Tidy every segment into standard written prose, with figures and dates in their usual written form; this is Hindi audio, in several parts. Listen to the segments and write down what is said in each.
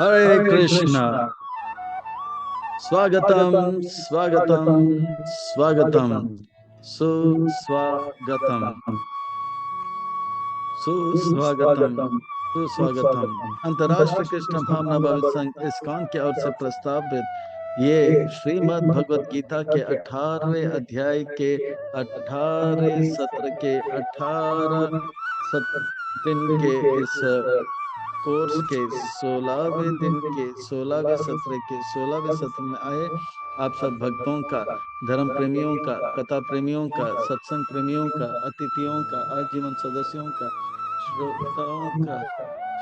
हरे हरे कृष्णा। कृष्णा। स्वागतम स्वागतम स्वागतम स्वागतम स्वागतम। स्वागतम। सुस्वागतम सुस्वागतम सुस्वागतम सुस्वागतम सुस्वागतम। सुस्वागतम। अंतर्राष्ट्रीय अंतर्राष्ट्रीय कृष्ण कृष्ण भावना भावना भविष्य भवन संघ संघ इस्कॉन की ओर के से ओर से प्रस्तावित ये ये श्रीमद् श्रीमद् भगवद भगवद गीता गीता के के 18वें 18वें अध्याय अध्याय के के 18 18वें सत्र सत्र के के 18 18 दिन दिन के के इस इस कोर्स कोर्स के के 16वें 16वें दिन दिन के के 16वें 16वें सत्र सत्र के के 16वें 16वें सत्र में सत्र आए में आप सब आप सब भक्तों भक्तों का, का, धर्म धर्म प्रेमियों प्रेमियों का, का, कथा प्रेमियों प्रेमियों का, का, सत्संग प्रेमियों प्रेमियों का, का, अतिथियों का, आजीवन सदस्यों का, श्रोताओं का,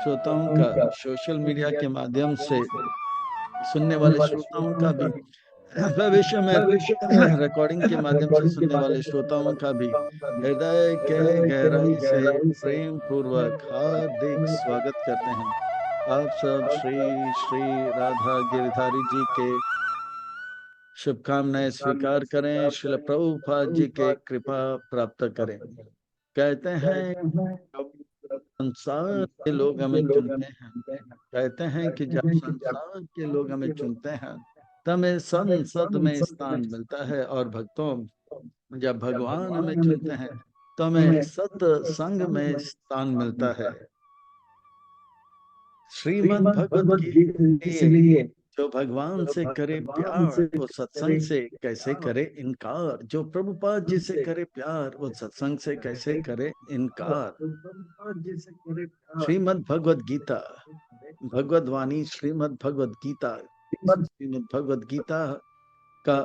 श्रोताओं श्रोताओं का, का, सोशल सोशल मीडिया मीडिया के के माध्यम माध्यम से से सुनने सुनने वाले वाले श्रोताओं श्रोताओं का का भी, भी, भविष्य में भविष्य रिकॉर्डिंग के में माध्यम से रिकॉर्डिंग के सुनने वाले माध्यम से सुनने श्रोताओं वाले का भी श्रोताओं का भी हृदय के हृदय के गहराई से गहराई से प्रेम प्रेम पूर्वक हार्दिक पूर्वक स्वागत करते हैं। आप सब आप सब श्री श्री राधा गिरधारी जी के शुभकामनाएं कामनाएं स्वीकार करें, स्वीकार श्रील करें। प्रभुपाद जी के प्रभुपाद जी कृपा के प्राप्त करें। प्राप्त करें। कहते हैं कहते हैं संसार के संसार लोग के हमें लोग चुनते हमें हैं। सुनते हैं। कहते हैं कि कहते जब हैं कि जब संसार के लोग संसार हमें के लोग चुनते हमें हैं सुनते हैं तो हमें हमें संसद में संसद में स्थान मिलता है, और भक्तों जब जब भगवान हमें भगवान हमें चुनते हैं चुनते हैं तो तो हमें हमें सत्संग सत्संग में में स्थान स्थान मिलता है। मिलता है। श्रीमद् श्रीमद् भगवद भगवद गीता गीता के लिए इसलिए जो भगवान जो से करे भगवान प्यार से वो करे सत्संग से कैसे प्यार करे इनकार, जो प्रभुपाद जी से उनसे करे प्यार वो सत्संग से कैसे करे करे और इनकार। जो भगवान जी से करे प्यार श्रीमद् भगवद गीता, करे। भगवद वाणी श्रीमद् भगवद गीता। श्रीमद् श्रीमद् भगवद गीता का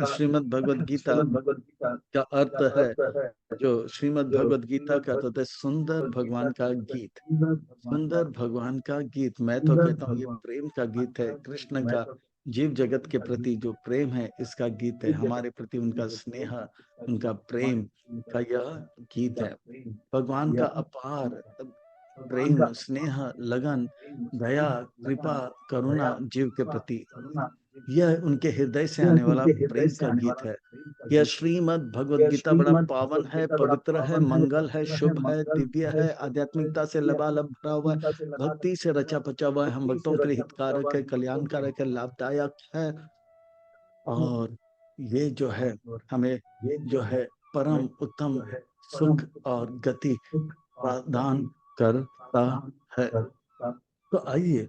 श्रीमद् भगवद गीता श्रीमद् भगवद गीता का का अर्थ है, अर्थ है जो श्रीमद् जो भगवद गीता श्रीमद् का अर्थ होता है सुंदर भगवद गीता भगवान का का अर्थ है गीत। सुंदर भगवान का सुंदर भगवान का गीत, मैं तो सुंदर कहता हूँ ये भगवान प्रेम का गीत है, कृष्ण मैं का तो जीव जगत के का प्रति गीत जो प्रेम है इसका गीत है, है जगत हमारे प्रति उनका जो प्रेम स्नेह, है इसका गीत उनका हमारे प्रेम उनका का यह गीत उनका है। प्रेम भगवान का यह अपार भगवान का प्रेम, स्नेह, लगन, प्रेम दया, स्नेह कृपा, लगन दया करुणा जीव के कृपा प्रति, करुणा यह उनके हृदय से यह आने वाला उनके हृदय प्रेम से का आने गीत वाला है। प्रेम का यह गीत है। श्रीमद् भगवद यह गीता बड़ा श्रीमद् पावन भगवद है, गीता बड़ा पवित्र है, पावन है, मंगल है, पवित्र है, शुभ है, मंगल दिव्य है, है, शुभ है, आध्यात्मिकता से दिव्य है, लबालब भरा हुआ है, आध्यात्मिकता से लबालब भक्ति से भरा हुआ रचा है, पचा हुआ है, हम भक्ति भक्तों से के लिए रचा पचा हितकारक हुआ है, है, भक्तों के कल्याणकारक है, लाभदायक है। और ये जो है और हमें ये जो जो है है हमें परम उत्तम जो है परम सुख उत्तम और गति सुख और प्रदान गति करता प्रदान है। करता तो है। आइए,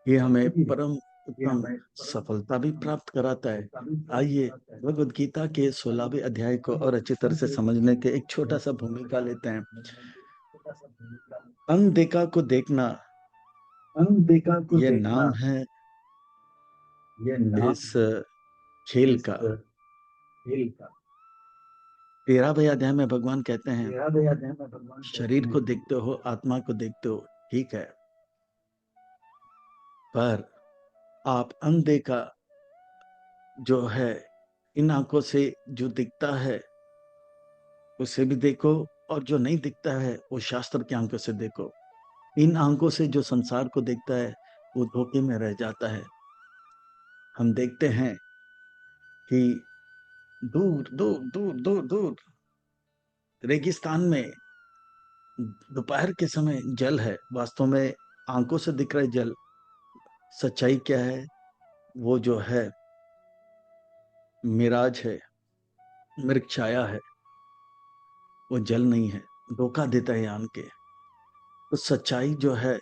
ये हमें आइए, परम ये उत्तम हमें परम सफलता भी उत्तम प्राप्त कराता है। सफलता भी प्राप्त आइए कराता है। भगवद गीता के 16वें अध्याय को और अच्छी तरह से समझने के एक छोटा सा भूमिका लेते हैं। छोटा सा भूमिका अनदेखा को देखना, अनदेखा को ये देखना, नाम है ये नाम इस है खेल इस का। खेल का। 13वें अध्याय में भगवान कहते हैं, तेरा दया में भगवान कहते शरीर हैं, को देखते हो, आत्मा को देखते हो, ठीक है, पर आप अनदेखा जो है इन आंखों से जो दिखता है उसे भी देखो, और जो नहीं दिखता है वो शास्त्र की आंखों से देखो। इन आंखों से जो संसार को देखता है वो धोखे में रह जाता है। हम देखते हैं कि दूर दूर दूर दूर दूर रेगिस्तान में दोपहर के समय जल है, वास्तव में आंखों से दिख रहा है जल, सच्चाई क्या है? वो जो है मिराज है, मृग छाया है, वो जल नहीं है, धोखा देता है आन के। तो सच्चाई जो है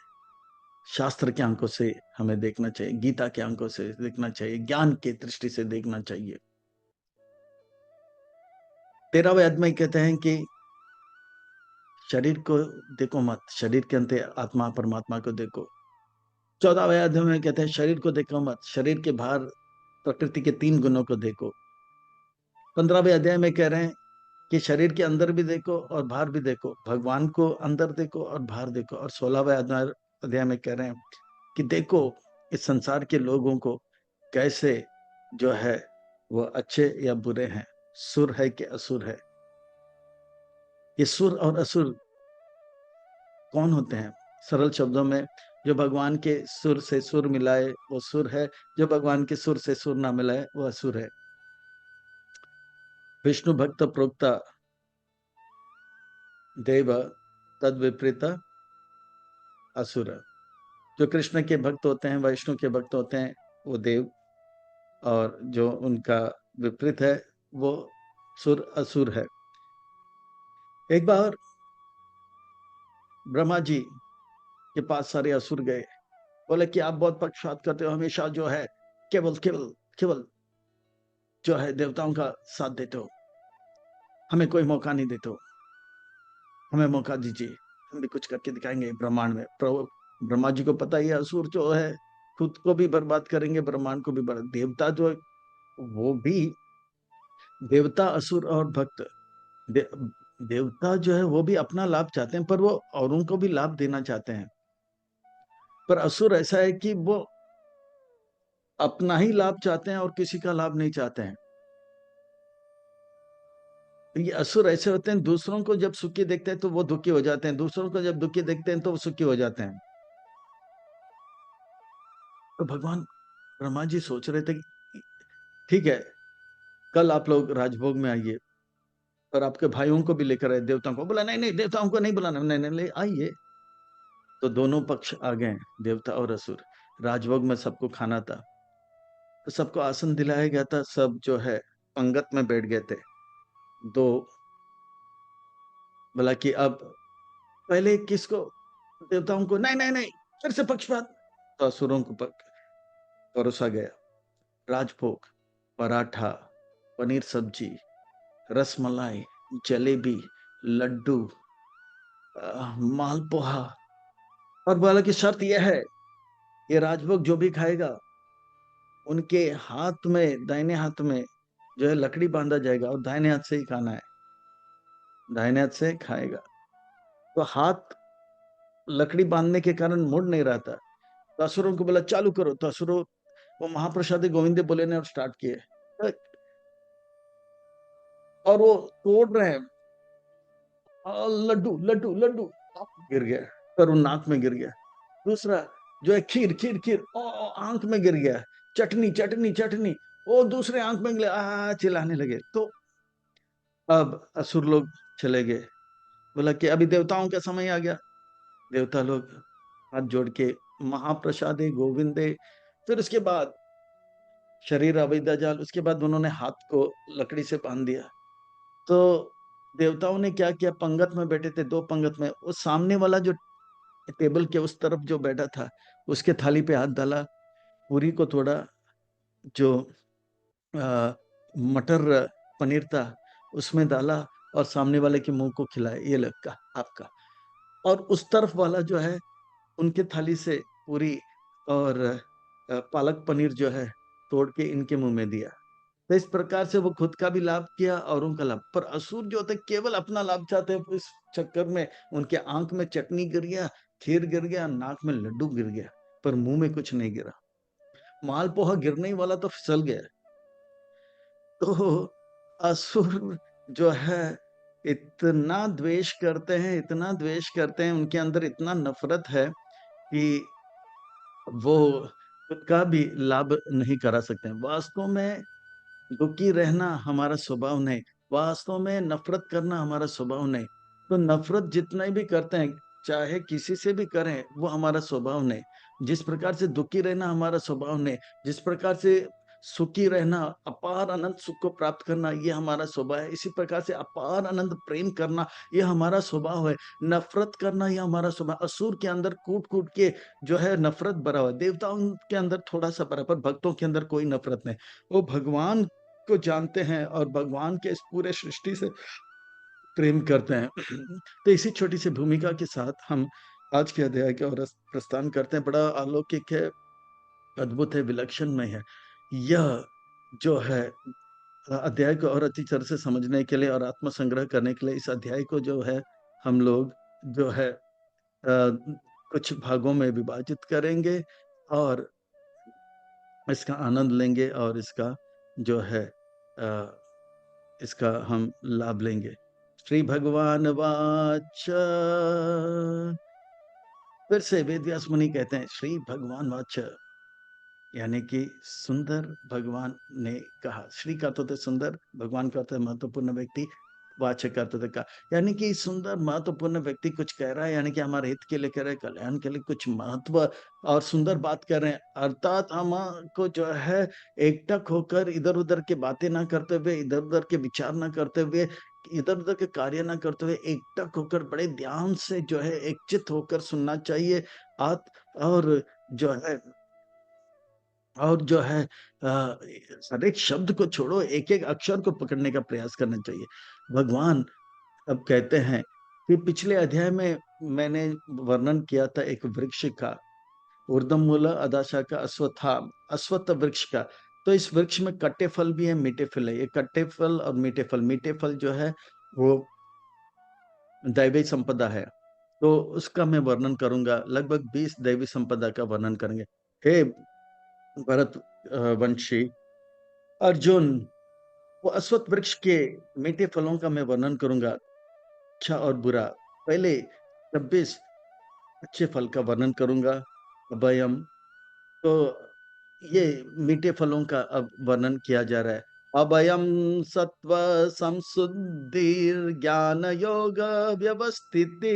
शास्त्र की आंखों से हमें देखना चाहिए, गीता की आंखों से देखना चाहिए, ज्ञान की दृष्टि से देखना चाहिए। 13वें अध्याय कहते हैं कि शरीर को देखो मत, शरीर के अंत आत्मा परमात्मा को देखो। 14वें अध्याय में कहते हैं शरीर को देखो मत, शरीर के बाहर प्रकृति के 3 गुणों को देखो। 15वें अध्याय में कह रहे हैं कि शरीर के अंदर भी देखो और बाहर भी देखो, भगवान को अंदर देखो और बाहर देखो। और 16वें अध्याय में कह रहे हैं कि देखो इस संसार के लोगों को कैसे जो है वो अच्छे या बुरे हैं, सुर है कि असुर है। ये सुर और असुर कौन होते हैं? सरल शब्दों में, जो भगवान के सुर से सुर मिलाए वो सुर है, जो भगवान के सुर से सुर ना मिलाए वो असुर है। विष्णु भक्त प्रोक्ता देव तद विपरीत असुर। जो कृष्ण के भक्त होते हैं, वैष्णु के भक्त होते हैं, वो देव, और जो उनका विपरीत है वो सुर असुर है। एक बार ब्रह्मा जी के पास सारे असुर गए, बोले कि आप बहुत पक्षपात करते हो, हमेशा जो है केवल केवल केवल जो है देवताओं का साथ देते हो, हमें कोई मौका नहीं देते हो, हमें मौका दीजिए, हम भी कुछ करके दिखाएंगे ब्रह्मांड में। प्रभु ब्रह्मा जी को पता ही है असुर जो है खुद को भी बर्बाद करेंगे, ब्रह्मांड को भी बर्बाद। देवता जो है वो भी, देवता असुर और भक्त, दे, देवता जो है वो भी अपना लाभ चाहते हैं, पर वो औरों को भी लाभ देना चाहते हैं। पर असुर ऐसा है कि वो अपना ही लाभ चाहते हैं और किसी का लाभ नहीं चाहते हैं। ये असुर ऐसे होते हैं, दूसरों को जब सुखी देखते हैं तो वो दुखी हो जाते हैं, दूसरों को जब दुखी देखते हैं तो वो सुखी हो जाते हैं। तो भगवान ब्रह्मा जी सोच रहे थे कि ठीक है, कल आप लोग राजभोग में आइए और आपके भाइयों को भी लेकर आए, देवताओं को। बोला नहीं नहीं, देवताओं को नहीं बुलाना, नहीं नहीं, ले आइए। तो दोनों पक्ष आ गए, देवता और असुर। राजभोग में सबको खाना था, तो सबको आसन दिलाया गया था, सब जो है पंगत में बैठ गए थे। तो बोला कि अब पहले किसको, देवताओं को, नहीं नहीं नहीं, फिर से पक्षपात। तो असुरों को परोसा गया राजभोग, पराठा, पनीर सब्जी, रसमलाई, जलेबी, लड्डू, मालपोहा। और बोला कि शर्त यह है, ये राजभोग जो भी खाएगा उनके हाथ में, दाहिने हाथ में जो है लकड़ी बांधा जाएगा और दाहिने हाथ से ही खाना है, दाहिने हाथ से खाएगा। तो हाथ लकड़ी बांधने के कारण मुड़ नहीं रहा था। तो असुरों को बोला चालू करो, तो असुरों वो महाप्रसादी गोविंदे बोले ने और स्टार्ट किए, और वो तोड़ रहे हैं, लड्डू लड्डू लड्डू, गिर गया, पर वो नाक में गिर गया। दूसरा जो है खीर खीर खीर, आंख में गिर गया। चटनी चटनी चटनी, वो दूसरे आंख में गिरा, चिल्लाने लगे। तो अब असुर लोग चले गए। बोला कि अभी देवताओं का समय आ गया। देवता लोग हाथ जोड़ के महाप्रसादे गोविंदे, फिर उसके बाद शरीर अवैधा जाल, उसके बाद उन्होंने हाथ को लकड़ी से बांध दिया। तो देवताओं ने क्या किया, पंगत में बैठे थे, दो पंगत में, वो सामने वाला जो टेबल के उस तरफ जो बैठा था उसके थाली पे हाथ डाला, पूरी को थोड़ा, जो मटर पनीर था उसमें डाला और सामने वाले के मुंह को खिलाया, ये लगा आपका। और उस तरफ वाला जो है उनके थाली से पूरी और पालक पनीर जो है तोड़ के इनके मुंह में दिया। तो इस प्रकार से वो खुद का भी लाभ किया और उनका लाभ। पर असुर जो होते केवल अपना लाभ चाहते हैं, इस चक्कर में उनके आंख में चटनी गिर गया, खीर गिर गया, नाक में लड्डू गिर गया, पर मुंह में कुछ नहीं गिरा। मालपोहा गिरने ही वाला तो फिसल गया। तो असुर जो है इतना द्वेष करते हैं, इतना द्वेष करते हैं, उनके अंदर इतना नफरत है कि वो खुद का भी लाभ नहीं करा सकते हैं। वास्तव में दुखी रहना हमारा स्वभाव नहीं, वास्तव में नफरत करना हमारा स्वभाव नहीं। तो नफरत जितना भी करते हैं, चाहे किसी से भी करें, वो हमारा स्वभाव नहीं। जिस प्रकार से दुखी रहना हमारा स्वभाव नहीं, जिस प्रकार से सुखी रहना, अपार अनंत सुख को प्राप्त करना, ये हमारा स्वभाव है। इसी प्रकार से अपार अनंत प्रेम करना, ये हमारा स्वभाव है। नफरत करना, ये हमारा स्वभाव। असुर के अंदर कूट कूट के जो है नफरत भरा हुआ, देवताओं के अंदर थोड़ा सा भरा, पर भक्तों के अंदर कोई नफरत नहीं। वो भगवान को जानते हैं और भगवान के इस पूरे सृष्टि से प्रेम करते हैं। तो इसी छोटी सी भूमिका के साथ हम आज के अध्याय के और प्रस्थान करते हैं। बड़ा अलौकिक है, अद्भुत है, विलक्षणमय है। यह जो है अध्याय को और अच्छी तरह से समझने के लिए और आत्म संग्रह करने के लिए इस अध्याय को जो है हम लोग जो है कुछ भागों में विभाजित करेंगे और इसका आनंद लेंगे और इसका जो है इसका हम लाभ लेंगे। श्री भगवान वाच, फिर से वेद व्यास मुनि कहते हैं श्री भगवान वाच, यानी कि सुंदर भगवान ने कहा। श्री का तो सुंदर, भगवान का तो महत्वपूर्ण व्यक्ति, वाचक अर्थतः का, यानी कि सुंदर महत्वपूर्ण व्यक्ति कुछ कह रहा है, यानी कि हमारे हित के लिए कह रहा है, कल्याण के लिए कुछ महत्व और सुंदर बात कर रहे हैं। अर्थात हमको जो है एकटक होकर इधर-उधर की बातें ना करते हुए, इधर-उधर के विचार ना करते हुए, इधर-उधर के कार्य ना करते हुए, एकटक होकर बड़े ध्यान से जो है एकचित्त होकर सुनना चाहिए। आत और जो है और जो है हर एक शब्द को छोड़ो, एक-एक अक्षर को पकड़ने का प्रयास करना चाहिए। भगवान अब कहते हैं कि पिछले अध्याय में मैंने वर्णन किया था एक वृक्ष का, ऊर्ध्वमूल अधशाखा अश्वत्थाम, अश्वत्थ वृक्ष का। तो इस वृक्ष में खट्टे फल भी हैं, मीठे फल है। ये खट्टे फल और मीठे फल जो है वो दैवी संपदा है। तो उसका मैं वर्णन करूँगा, लगभग 20 दैवी संपदा का वर्णन करेंगे। हे भरत वंशी अर्जुन, वो अश्वत्थ वृक्ष के मीठे फलों का मैं वर्णन करूँगा, अच्छा और बुरा। पहले 26 अच्छे फल का वर्णन करूँगा, अभयम। तो ये मीठे फलों का अब वर्णन किया जा रहा है। अभयम सत्व संशुद्धिर्ज्ञान योग व्यवस्थिति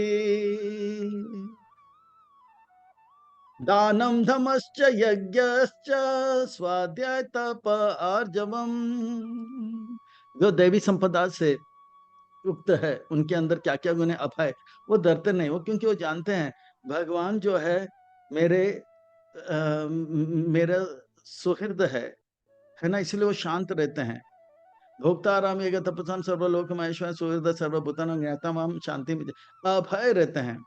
दानं धमश्च यज्ञश्च स्वाध्याय तप आर्जवम्। जो दैवी संपदा से युक्त है, उनके अंदर क्या-क्या गुण है? अभय, वो डरते नहीं, वो क्योंकि वो जानते हैं भगवान जो है मेरे मेरा सुहृद है ना? इसलिए वो शांत रहते हैं। भोक्ताराम येग तपसाम सर्वलोक महेश्वर सुहृद सर्वभूतानां ज्ञाता माम शांति में अभय रहते हैं।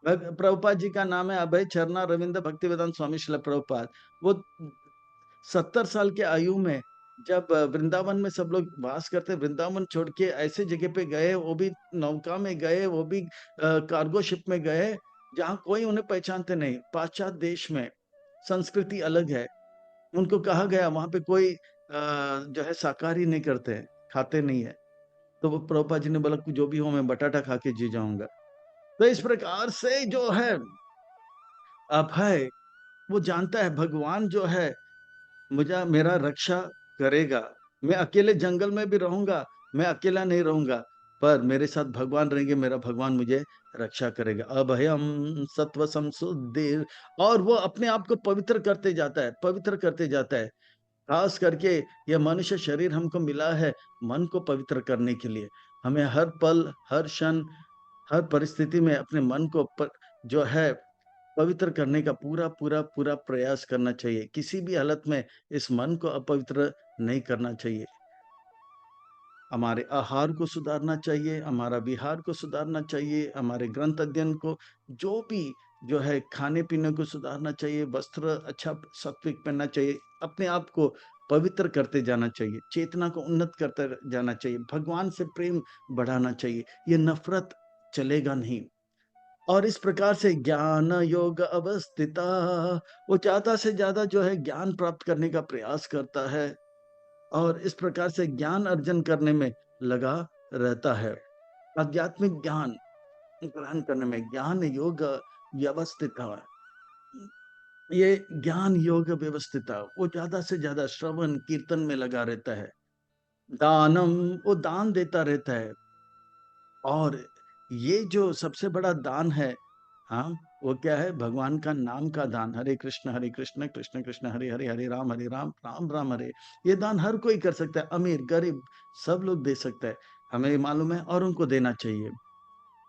प्रभुपाद जी का नाम है अभय चरना रविंद्र भक्तिवेदांत स्वामी श्रील प्रभुपाद। वो 70 साल के आयु में जब वृंदावन में सब लोग वास करते, वृंदावन छोड़ के ऐसे जगह पे गए, वो भी नौका में गए, वो भी कार्गो शिप में गए, जहाँ कोई उन्हें पहचानते नहीं। पाश्चात्य देश में संस्कृति अलग है। उनको कहा गया वहाँ पे कोई जो है शाकाहारी नहीं करते हैं, खाते नहीं है। तो वो प्रभुपाद जी ने बोला कि जो भी हो मैं बटाटा खा के जी जाऊँगा। तो इस प्रकार से जो है अभय, वो जानता है भगवान जो है मुझे मेरा रक्षा करेगा। मैं अकेले जंगल में भी रहूँगा, मैं अकेला नहीं रहूँगा, पर मेरे साथ भगवान रहेंगे, मेरा भगवान मुझे रक्षा करेगा। अभयम सत्व संशुद्धिर, और वो अपने आप को पवित्र करते जाता है, पवित्र करते जाता है। खास करके ये मनुष्य शरीर हमको मिला है मन को पवित्र करने के लिए। हमें हर पल, हर क्षण, हर परिस्थिति में अपने मन को जो है पवित्र करने का पूरा प्रयास करना चाहिए। किसी भी हालत में इस मन को अपवित्र नहीं करना चाहिए। हमारे आहार को सुधारना चाहिए, हमारा विहार को सुधारना चाहिए, हमारे ग्रंथ अध्ययन को, जो भी जो है खाने-पीने को सुधारना चाहिए, वस्त्र अच्छा सात्विक पहनना चाहिए, अपने आप को पवित्र करते जाना चाहिए, चेतना को उन्नत करते जाना चाहिए, भगवान से प्रेम बढ़ाना चाहिए। ये नफ़रत चलेगा नहीं। और इस प्रकार से ज्ञान योग अवस्थिता, वो ज़्यादा से ज़्यादा जो है ज्ञान प्राप्त करने का प्रयास करता है और इस प्रकार से ज्ञान अर्जन करने में लगा रहता है। आध्यात्मिक ज्ञान ग्रहण करने में ज्ञान योग व्यवस्थिता, ये ज्ञान योग व्यवस्थिता, वो ज़्यादा से ज़्यादा श्रवण कीर्तन में लगा रहता है। दानम, वो दान देता रहता है। और ये जो सबसे बड़ा दान है, हाँ, वो क्या है? भगवान का नाम का दान। हरे कृष्ण, कृष्ण कृष्ण हरे हरे, हरे राम, राम राम हरे। ये दान हर कोई कर सकता है, अमीर, गरीब सब लोग दे सकता है। हमें मालूम है और उनको देना चाहिए।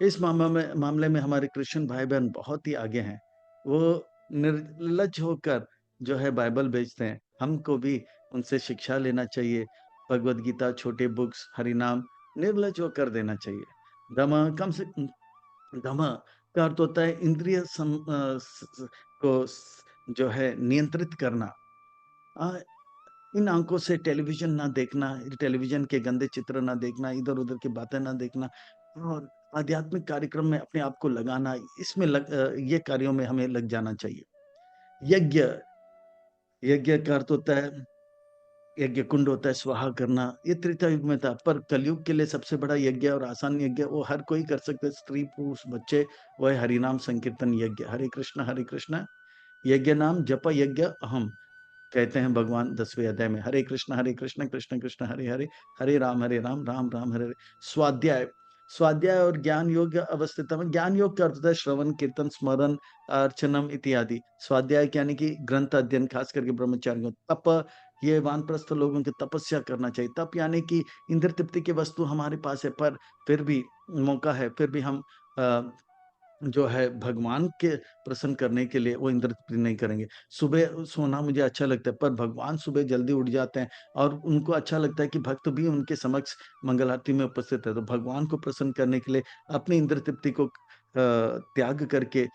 इस मामले में हमारे क्रिश्चियन भाई-बहन बहुत ही आगे हैं। वो निर्लज्ज होकर जो है बाइबल बेचते हैं। हमको भी उनसे शिक्षा लेना चाहिए। भगवद गीता, छोटे बुक्स, हरिनाम निर्लज्ज होकर देना चाहिए। दमा कम से दमा का अर्थ होता है इंद्रिय स स को जो है नियंत्रित करना। अ, इन आँखों से टेलीविज़न ना देखना, टेलीविज़न के गंदे चित्र ना देखना, इधर-उधर की बातें ना देखना और आध्यात्मिक कार्यक्रम में अपने आप को लगाना, इसमें ये कार्यों में हमें लग जाना चाहिए। यज्ञ, यज्ञ का अर्थ होता है यज्ञ कुंड होता है, स्वाहा करना, ये त्रेता युग में था, पर कलयुग के लिए सबसे बड़ा यज्ञ और आसान यज्ञ वो हर कोई कर सकता है, स्त्री, पुरुष, बच्चे, वो है हरिनाम संकीर्तन यज्ञ। हरे कृष्ण यज्ञ नाम जप यज्ञ अहम। कहते हैं भगवान 10वें अध्याय में, हरे कृष्ण कृष्ण कृष्ण हरे हरे, हरे राम राम राम हरे हरे। स्वाध्याय, स्वाध्याय और ज्ञान योग अवस्थित में, ज्ञान योग का अर्थ होता है श्रवण कीर्तन स्मरण अर्चनम इत्यादि। स्वाध्याय यानी कि ग्रंथ अध्ययन, खास करके ब्रह्मचारियों। तप, ये वानप्रस्थ लोगों की तपस्या करना चाहिए। तप यानी कि इंद्र तृप्ति की वस्तु हमारे पास है, पर फिर भी मौका है, फिर भी हम जो है भगवान के प्रसन्न करने के लिए वो इंद्र तृप्ति नहीं करेंगे। सुबह सोना मुझे अच्छा लगता है, पर भगवान सुबह जल्दी उठ जाते हैं और उनको अच्छा लगता है कि भक्त भी उनके समक्ष मंगल आरती में उपस्थित है। तो भगवान को प्रसन्न करने के लिए अपनी इंद्र तृप्ति को त्याग करके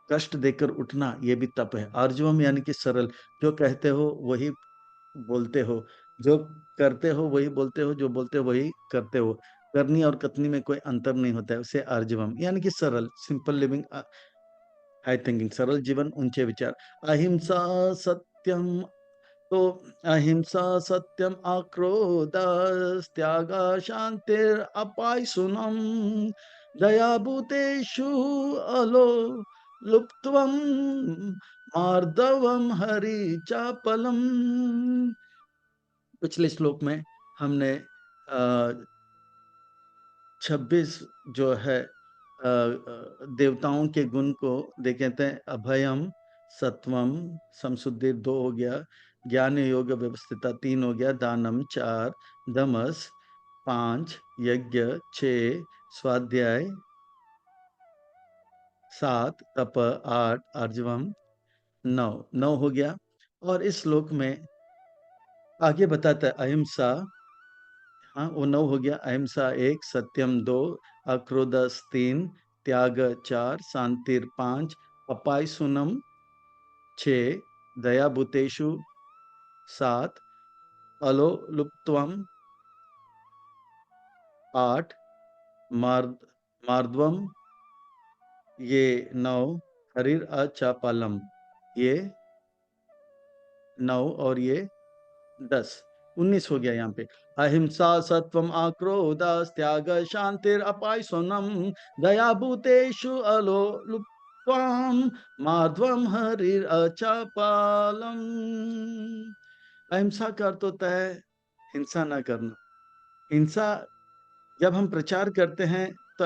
कष्ट देकर उठना, ये भी तप है। आर्जवम यानी कि सरल, जो कहते हो वही बोलते हो, जो करते हो वही बोलते हो, जो बोलते हो वही करते हो। करनी और कथनी में कोई अंतर नहीं होता है, उसे आर्जवम यानी कि सरल, सिंपल लिविंग, हाई थिंकिंग, सरल जीवन, ऊंचे विचार। अहिंसा सत्यम, तो अहिंसा सत्यम अक्रोध त्याग शांतिर अपायसुनम दया भूतेषु अलो लुप्त्वम मार्दवम हरि चापलम। पिछले श्लोक में हमने 26 जो है देवताओं के गुण को देखे थे। अभयम, सत्वम, समशुद्धि 2 हो गया, ज्ञान योग व्यवस्थिता 3 हो गया, दानम 4, दमस 5, यज्ञ 6, स्वाध्याय 7, तप 8, आर्जवम 9, 9 हो गया। और इस श्लोक में आगे बताता है अहिंसा, हाँ वो 9 हो गया। अहिंसा 1, सत्यम 2, अक्रोधस 3, त्याग 4, शांतिर 5, अपायसुनम 6, दया भूतेषु 7, अलो लुप्त्वम 8, मार्द मार्दवम ये 9, हरिर अचापलम ये 9 और ये 10, 19 हो गया यहाँ पे। अहिंसा सत्वम आक्रोध त्याग शांतिर अपायसुनम दया भूतेषु अलो लुप्त्वम माध्वम हरिर अचापालम। अहिंसा का अर्थ होता है हिंसा ना करना। हिंसा, जब हम प्रचार करते हैं तो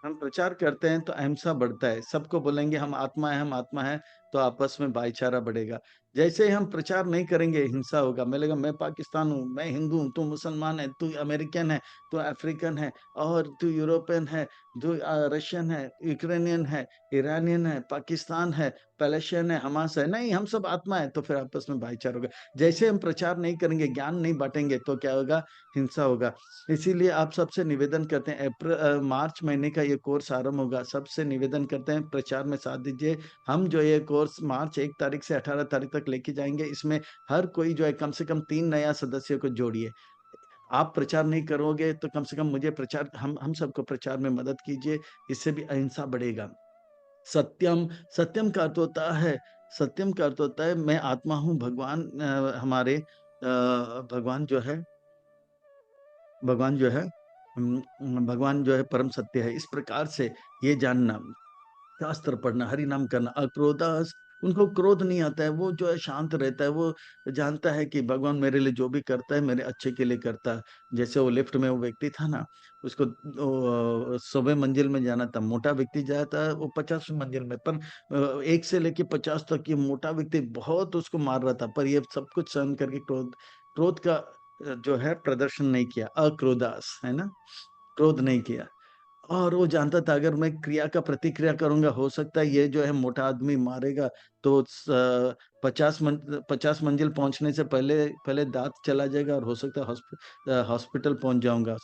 हम प्रचार करते हैं तो अहिंसा बढ़ता है। सबको बोलेंगे हम आत्मा है, हम आत्मा है, तो आपस में भाईचारा बढ़ेगा। जैसे ही हम प्रचार नहीं करेंगे, हिंसा होगा। मैं लगा मैं पाकिस्तान हूँ, मैं हिंदू हूँ, तू मुसलमान है, तू अमेरिकन है, तू अफ्रीकन है, और तू यूरोपियन है, तू रशियन है, यूक्रेनियन है, ईरानियन है, पाकिस्तान है, पैलेस्टाइन है, हमास है, नहीं हम सब आत्मा है, तो फिर आपस में भाईचारा होगा। जैसे हम प्रचार नहीं करेंगे, ज्ञान नहीं बांटेंगे, तो क्या होगा? हिंसा होगा। इसीलिए आप सबसे निवेदन करते हैं, मार्च महीने का ये कोर्स आरंभ होगा, सबसे निवेदन करते हैं प्रचार में साथ दीजिए। हम जो ये कोर्स मार्च 1 तारीख से 18 तारीख तक लेके जाएंगे, इसमें हर कोई जो है कम से कम 3 नया सदस्यों को जोड़िए। आप प्रचार नहीं करोगे तो कम से कम मुझे प्रचार, हम सबको प्रचार में मदद कीजिए, इससे भी अहिंसा बढ़ेगा। सत्यम, सत्यम का अर्थ होता है, सत्यम का अर्थ होता है मैं आत्मा हूँ, भगवान हमारे भगवान जो है, भगवान जो है भगवान जो है परम सत्य है। इस प्रकार से ये जानना, शास्त्र पढ़ना, हरि नाम करना। अक्रोधस, उनको क्रोध नहीं आता है, वो जो है शांत रहता है, वो जानता है कि भगवान मेरे लिए जो भी करता है मेरे अच्छे के लिए करता है। जैसे वो लिफ्ट में वो व्यक्ति था ना, उसको 100वें मंजिल में जाना था, मोटा व्यक्ति जाता है वो 50वें मंजिल में, पर 1 से लेके 50 तक ये मोटा व्यक्ति बहुत उसको मार रहा था, पर ये सब कुछ सहन करके क्रोध, क्रोध का जो है प्रदर्शन नहीं किया। अक्रोधास है ना, क्रोध नहीं किया। और वो जानता था अगर मैं क्रिया का प्रतिक्रिया करूंगा, हो सकता है ये जो है मोटा आदमी मारेगा, तो 50 मंजिल पहुंचने से पहले पहले दांत चला जाएगा, और हो सकता है हॉस्पिटल पहुंच जाऊंगा।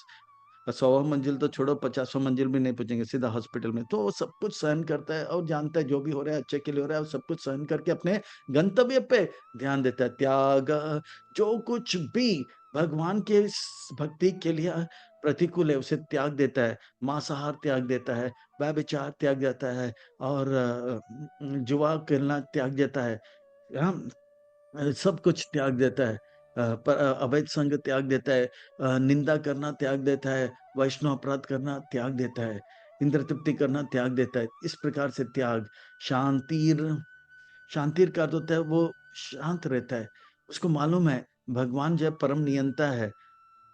100वां मंजिल तो छोड़ो, 50वां मंजिल भी नहीं पहुंचेंगे, सीधा हॉस्पिटल में। तो वो सब कुछ सहन करता है और जानता है जो भी हो रहा है अच्छे के लिए हो रहा है, वो सब कुछ सहन करके अपने गंतव्य पे ध्यान देता है। त्याग, जो कुछ भी भगवान के भक्ति के लिए प्रतिकूल है उसे त्याग देता है। मांसाहार त्याग देता है, व्यभिचार त्याग देता है, और जुआ खेलना त्याग देता है। हम सब कुछ त्याग देता है। पर अवैध संग त्याग देता है, निंदा करना त्याग देता है, वैष्णव अपराध करना त्याग देता है, इंद्र तृप्ति करना त्याग देता है। इस प्रकार से त्याग। शांतिर, शांतिर का अर्थ होता है वो शांत रहता है। उसको मालूम है भगवान जो है परम नियंता है।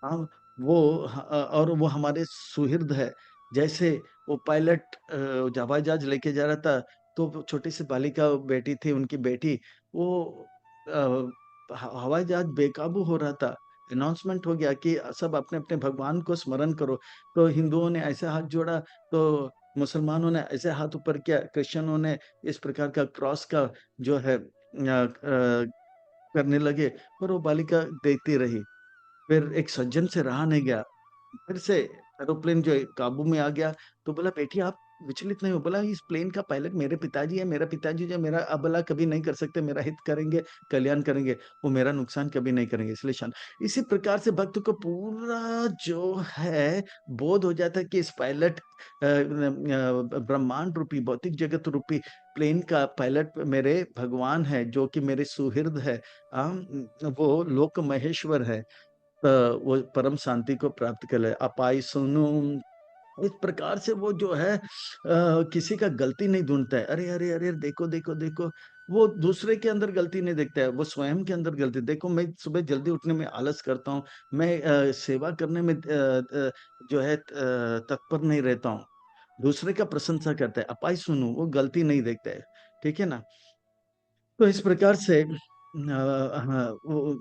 हाँ, वो और वो हमारे सुहृद है। जैसे वो पायलट हवाई जहाज लेके जा रहा था, तो वो छोटी-सी बालिका बेटी थी, उनकी बेटी, वो अ, ह हवाई जहाज बेकाबू हो रहा था। अनाउंसमेंट हो गया कि सब अपने-अपने भगवान को स्मरण करो। तो हिंदुओं ने ऐसे हाथ जोड़ा, तो मुसलमानों ने ऐसे हाथ ऊपर किया, क्रिश्चियनों ने इस प्रकार का क्रॉस का जो है करने लगे, पर वो बालिका देखती रही। फिर एक सज्जन से रहा नहीं गया। फिर से एरोप्लेन जो है काबू में आ गया, तो बोला, "बेटी आप विचलित नहीं हो।" बोला, "इस प्लेन का पायलट मेरे पिताजी हैं, मेरा पिताजी जो है मेरा अबला कभी नहीं कर सकते, मेरा हित करेंगे, कल्याण करेंगे, वो मेरा नुकसान कभी नहीं करेंगे, इसलिए शांत।" इसी प्रकार से भक्त को पूरा जो है बोध हो जाता है कि इस पायलट ब्रह्मांड रूपी, भौतिक जगत रूपी प्लेन का पायलट मेरे भगवान है, जो कि मेरे सुहृद है। वो लोक महेश्वर है। अ, वो परम शांति को प्राप्त कर ले। अपाई सुनो इस प्रकार से वो जो है किसी का गलती नहीं ढूँढता है। अरे, अरे, अरे! देखो, देखो, देखो। वो दूसरे के अंदर गलती नहीं देखता है, वो स्वयं के अंदर गलती देखो मैं सुबह जल्दी उठने में आलस करता हूँ। मैं सेवा करने में जो है तत्पर नहीं रहता हूँ। दूसरे का प्रशंसा करता है। अपाई सुनो वो गलती नहीं देखता है। ठीक है ना? तो इस प्रकार से हाँ, वो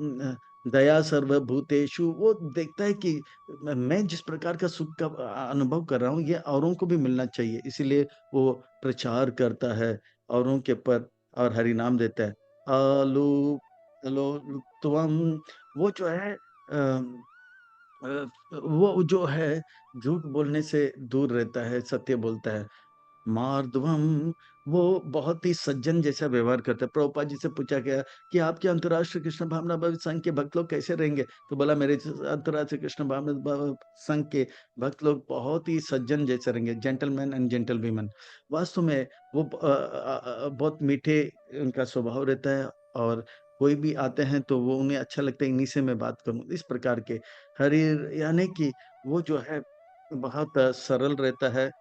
दया सर्वभूतेषु वो देखता है कि मैं जिस प्रकार का सुख का अनुभव कर रहा हूँ, ये औरों को भी मिलना चाहिए। इसीलिए वो प्रचार करता है औरों के पर और हरि नाम देता है। आलू त्वम वो जो है वो जो है झूठ बोलने से दूर रहता है, सत्य बोलता है। मार्दवम वो बहुत ही सज्जन जैसा व्यवहार करता है। प्रभुपाद जी से पूछा गया कि आपके अंतर्राष्ट्रीय कृष्ण भावना भक्त संघ के भक्त लोग कैसे रहेंगे? तो बोला मेरे अंतर्राष्ट्रीय कृष्ण भावना संघ के भक्त लोग बहुत ही सज्जन जैसे रहेंगे, जेंटलमैन एंड जेंटल वीमेन। वास्तव में वो बहुत मीठे उनका स्वभाव रहता है और कोई भी आते हैं तो वो उन्हें अच्छा लगता है इन्हीं से मैं बात करूँ। इस प्रकार के हरि यानी कि वो जो है बहुत सरल रहता है।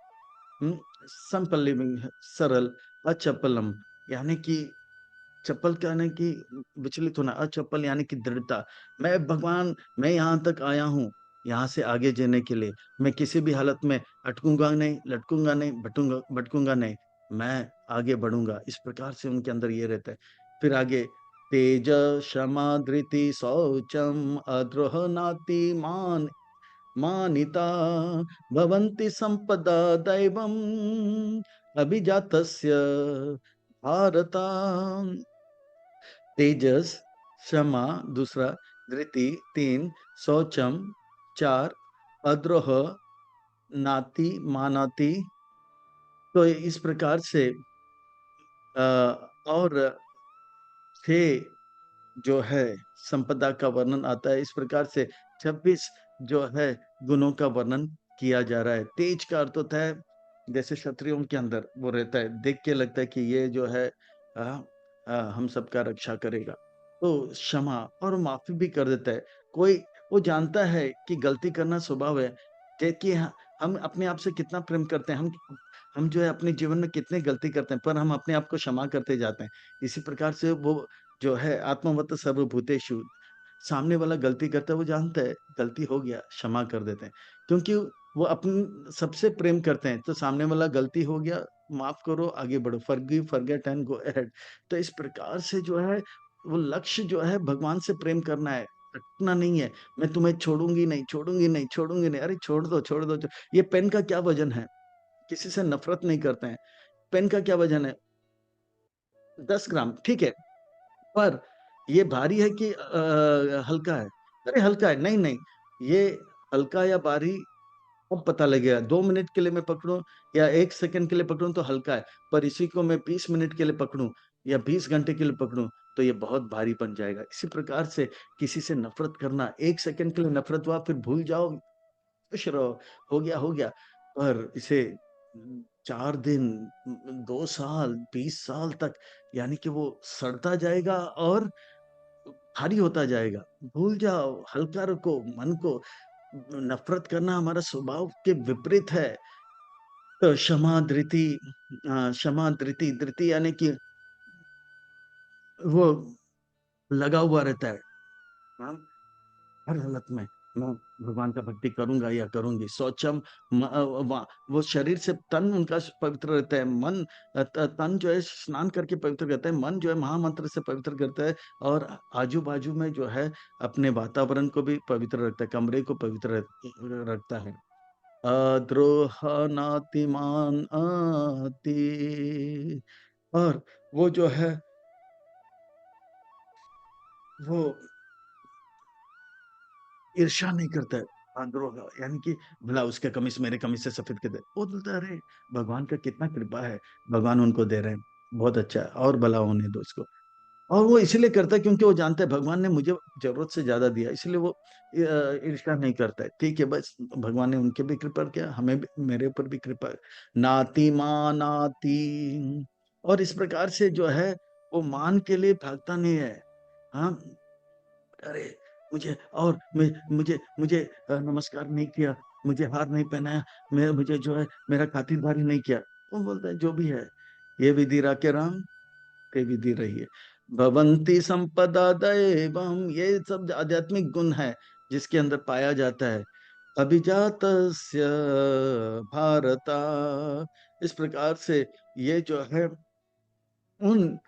हुँ, सिंपल लिविंग है, सरल, अचपलम यानी कि चपल क्या यानी कि विचलित होना, अचपल यानी कि दृढ़ता। मैं भगवान मैं यहाँ तक आया हूँ, यहाँ से आगे जीने के लिए। मैं किसी भी हालत में अटकूँगा नहीं, लटकूँगा नहीं, भटकूँगा नहीं। मैं आगे बढ़ूँगा। इस प्रकार से उनके अंदर ये रहता है। फिर आगे तेज, क्षमा, धृति, शौचम, अद्रोह, नाति, मानिता भवन्ति सम्पदा दैवम् अभिजातस्य भारत। तेजस, क्षमा दूसरा, धृति 3, शौचम 4, अद्रोह, नाति, मानाति। तो इस प्रकार से और 6 जो है संपदा का वर्णन आता है। इस प्रकार से 26 जो है गुणों का वर्णन किया जा रहा है। तेज का अर्थ होता है जैसे क्षत्रियों के अंदर वो रहता है, देख के लगता है कि ये जो है हम सबका रक्षा करेगा। तो क्षमा और माफ़ी भी कर देता है। कोई वो जानता है कि गलती करना स्वभाव है। देखिए हम अपने आप से कितना प्रेम करते हैं। हम जो है अपने जीवन में कितनी गलती करते हैं, पर हम अपने आप को क्षमा करते जाते हैं। इसी प्रकार से वो जो है आत्मवत् सर्वभूतेषु सामने वाला गलती करता है वो जानता है गलती हो गया क्षमा कर देते हैं क्योंकि वो अपन सबसे प्रेम करते हैं तो सामने वाला गलती हो गया माफ करो आगे बढ़ो forgive forget and go ahead. तो इस प्रकार से जो है वो लक्ष्य जो है भगवान से प्रेम करना है, अटकना नहीं है। मैं तुम्हें छोड़ूंगी नहीं छोड़ूंगी नहीं छोड़ूंगी नहीं, अरे छोड़ दो छोड़ दो ये पेन का क्या वजन है? किसी से नफरत नहीं करते हैं। पेन का क्या वजन है? 10 ग्राम ठीक है। पर ये भारी है कि हल्का है? अरे हल्का है, नहीं, नहीं, ये हल्का या भारी अब पता लगेगा। 2 मिनट के लिए मैं पकड़ूँ या 1 सेकंड के लिए पकड़ूँ तो हल्का है, पर इसी को मैं 20 मिनट के लिए पकड़ूँ या 20 घंटे के लिए पकड़ूँ तो ये बहुत भारी बन जाएगा। इसी प्रकार से किसी से नफ़रत करना, 1 सेकंड के लिए नफ़रत हुआ फिर भूल जाओ, खुश रहो, हो गया, हो गया। पर इसे 4 दिन 2 साल, 20 साल तक यानी कि वो सड़ता जाएगा और भारी होता जाएगा। भूल जाओ, हल्का रखो मन को। नफ़रत करना हमारा स्वभाव के विपरीत है। तो क्षमा, धृति यानी कि वो लगा हुआ रहता है। हाँ, हर हालत में मैं भगवान का भक्ति करूंगा या करूंगी। शौचम वो शरीर से तन उनका पवित्र रहता है, मन तन जो है स्नान करके पवित्र करता है, मन जो है महामंत्र से पवित्र करता है, और आजू बाजू में जो है अपने वातावरण को भी पवित्र रखता है, कमरे को पवित्र रखता है। अद्रोह नातिमान आति, और वो जो है वो ईर्ष्या नहीं करता है। आंद्रोह यानी कि भला उसके कमीज मेरे कमीज से सफेद कर दे, वो बोलता है अरे भगवान का कितना कृपा है, भगवान उनको दे रहे हैं, बहुत अच्छा है, और भला होने दो इसको। और वो इसलिए करता है क्योंकि वो जानता है भगवान ने मुझे जरूरत से ज्यादा दिया, इसलिए वो ईर्ष्या नहीं करता है। ठीक है, बस भगवान ने उनके भी कृपा किया, हमें भी, मेरे ऊपर भी कृपा। नाती माँ नाती, और इस प्रकार से जो है वो मान के लिए भागता नहीं है। हाँ, अरे मुझे और मुझे मुझे नमस्कार नहीं किया, मुझे हार नहीं पहनाया, मैं मुझे जो है मेरा खातिरदारी नहीं किया। वो बोलता है जो भी है, ये विधि राके राम, ते विधि रही है। भवंती संपदा दैवम, ये सब आध्यात्मिक गुण है जिसके अंदर पाया जाता है। अभिजातस्य भारता, इस प्रकार से ये जो है उन